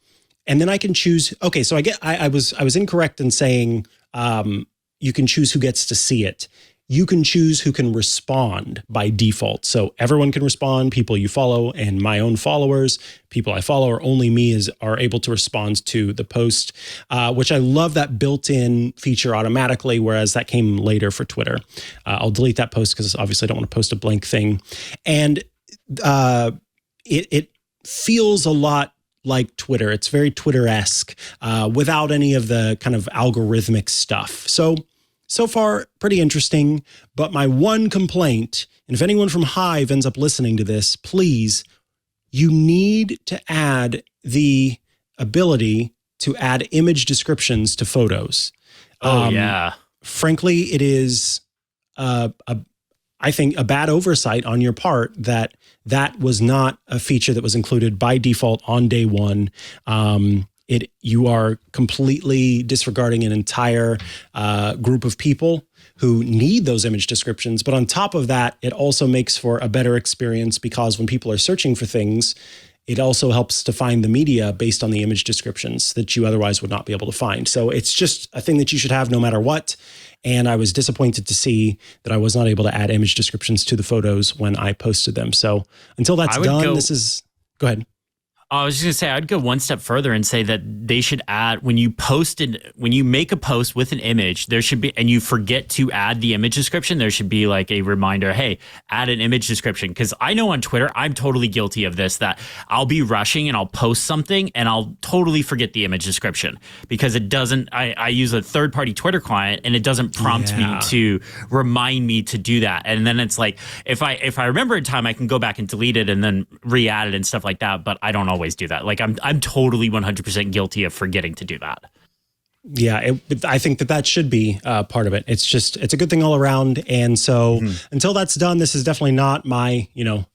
And then I can choose, okay, so I was incorrect in saying you can choose who gets to see it. You can choose who can respond by default. So everyone can respond, people you follow, and my own followers, people I follow, or only me are able to respond to the post, which I love that built-in feature automatically, whereas that came later for Twitter. I'll delete that post because obviously I don't want to post a blank thing. And it feels a lot like Twitter. It's very Twitter-esque without any of the kind of algorithmic stuff. So far, pretty interesting. But my one complaint, and if anyone from Hive ends up listening to this, please, you need to add the ability to add image descriptions to photos. Yeah. Frankly, it is, I think, a bad oversight on your part that was not a feature that was included by default on day one. You are completely disregarding an entire group of people who need those image descriptions. But on top of that, it also makes for a better experience because when people are searching for things, it also helps to find the media based on the image descriptions that you otherwise would not be able to find. So it's just a thing that you should have no matter what. And I was disappointed to see that I was not able to add image descriptions to the photos when I posted them. So until that's done, go ahead. I was just gonna say I'd go one step further and say that they should add when you make a post with an image, there should be, and you forget to add the image description, there should be like a reminder, hey, add an image description. Because I know on Twitter, I'm totally guilty of this, that I'll be rushing and I'll post something and I'll totally forget the image description because it doesn't. I use a third-party Twitter client and it doesn't prompt me to remind me to do that. And then it's like if I remember in time, I can go back and delete it and then re-add it and stuff like that. But I don't always do that. Like I'm totally 100% guilty of forgetting to do that. Yeah, I think that should be part of it. It's a good thing all around. And so until that's done, this is definitely not my,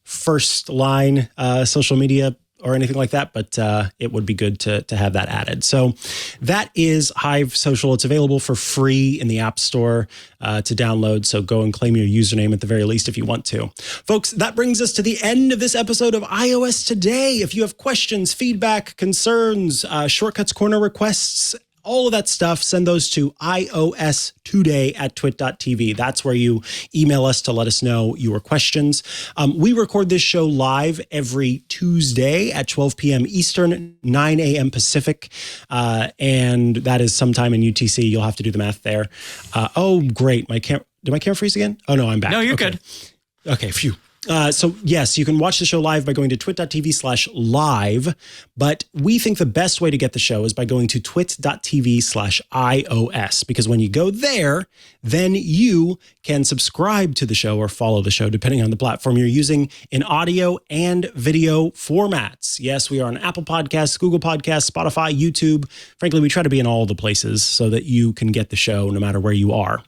first line social media or anything like that, but it would be good to have that added. So that is Hive Social. It's available for free in the App Store to download. So go and claim your username at the very least if you want to. Folks, that brings us to the end of this episode of iOS Today. If you have questions, feedback, concerns, Shortcuts Corner requests, all of that stuff, send those to iostoday@twit.tv. That's where you email us to let us know your questions. We record this show live every Tuesday at 12 p.m. Eastern, 9 a.m. Pacific. And that is sometime in UTC. You'll have to do the math there. Oh, great. Did my camera freeze again? Oh, no, I'm back. No, you're good. Okay, phew. So yes, you can watch the show live by going to twit.tv/live, but we think the best way to get the show is by going to twit.tv/iOS, because when you go there, then you can subscribe to the show or follow the show, depending on the platform you're using, in audio and video formats. Yes, we are on Apple Podcasts, Google Podcasts, Spotify, YouTube. Frankly, we try to be in all the places so that you can get the show no matter where you are.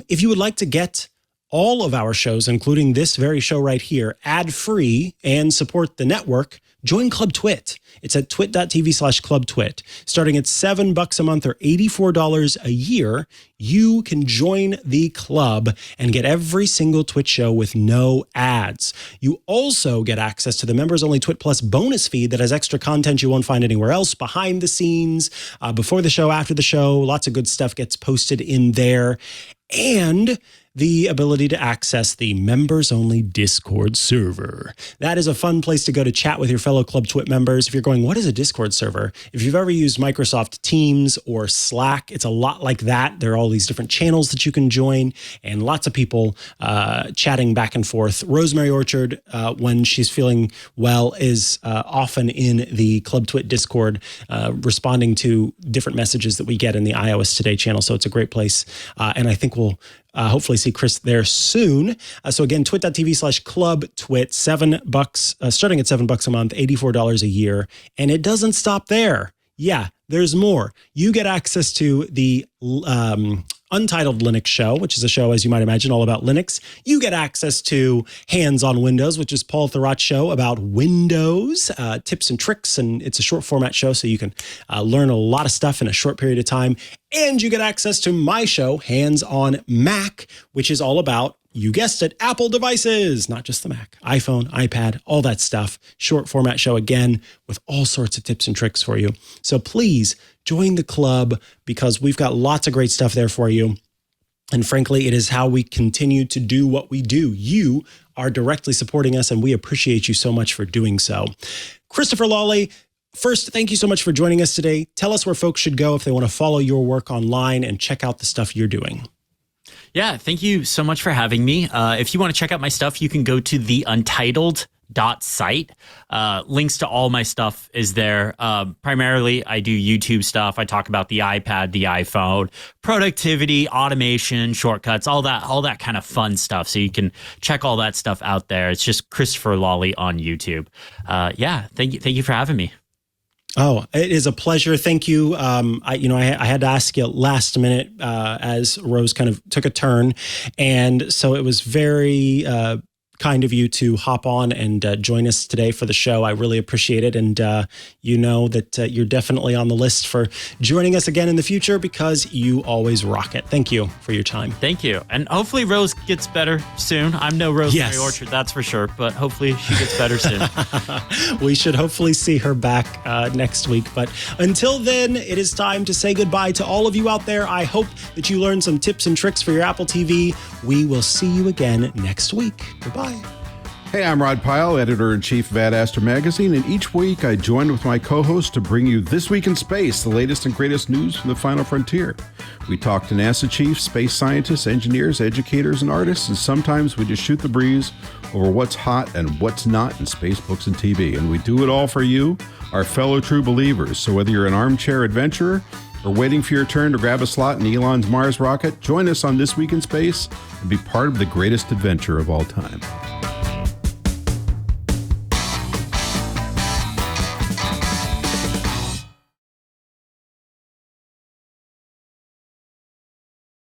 If you would like to get all of our shows, including this very show right here, ad-free and support the network, join Club Twit. It's at twit.tv/clubtwit. Starting at $7 a month or $84 a year, you can join the club and get every single Twit show with no ads. You also get access to the members-only Twit Plus bonus feed that has extra content you won't find anywhere else, behind the scenes, before the show, after the show. Lots of good stuff gets posted in there. And the ability to access the members-only Discord server. That is a fun place to go to chat with your fellow Club Twit members. If you're going, what is a Discord server? If you've ever used Microsoft Teams or Slack, it's a lot like that. There are all these different channels that you can join and lots of people chatting back and forth. Rosemary Orchard, when she's feeling well, is often in the Club Twit Discord responding to different messages that we get in the iOS Today channel. So it's a great place. And I think we'll hopefully see Chris there soon. So again, twit.tv/clubtwit, $7, starting at $7 a month, $84 a year. And it doesn't stop there. Yeah, there's more. You get access to the Untitled Linux Show, which is a show, as you might imagine, all about Linux. You get access to Hands on Windows, which is Paul Thurrott's show about Windows, tips and tricks, and it's a short format show, so you can learn a lot of stuff in a short period of time. And you get access to my show, Hands on Mac, which is all about, you guessed it, Apple devices, not just the Mac, iPhone, iPad, all that stuff. Short format show again with all sorts of tips and tricks for you. So please join the club because we've got lots of great stuff there for you. And frankly, it is how we continue to do what we do. You are directly supporting us and we appreciate you so much for doing so. Christopher Lawley, first, thank you so much for joining us today. Tell us where folks should go if they want to follow your work online and check out the stuff you're doing. Yeah, thank you so much for having me. If you want to check out my stuff, you can go to theuntitled.com. HomeKit.site. Links to all my stuff is there. Primarily, I do YouTube stuff. I talk about the iPad, the iPhone, productivity, automation, shortcuts, all that kind of fun stuff. So you can check all that stuff out there. It's just Christopher Lawley on YouTube. Thank you for having me. Oh, it is a pleasure. Thank you. I had to ask you last minute as Rose kind of took a turn, and so it was very kind of you to hop on and join us today for the show. I really appreciate it, and you know that you're definitely on the list for joining us again in the future because you always rock it. Thank you for your time. Thank you, and hopefully Rose gets better soon. I'm no Rosemary Orchard, that's for sure, but hopefully she gets better soon. We should hopefully see her back next week, but until then, it is time to say goodbye to all of you out there. I hope that you learned some tips and tricks for your Apple TV. We will see you again next week. Goodbye. Hey, I'm Rod Pyle, editor-in-chief of Ad Astra Magazine, and each week I join with my co-host to bring you This Week in Space, the latest and greatest news from the final frontier. We talk to NASA chiefs, space scientists, engineers, educators, and artists, and sometimes we just shoot the breeze over what's hot and what's not in space, books, and TV. And we do it all for you, our fellow true believers. So whether you're an armchair adventurer or waiting for your turn to grab a slot in Elon's Mars rocket, join us on This Week in Space and be part of the greatest adventure of all time.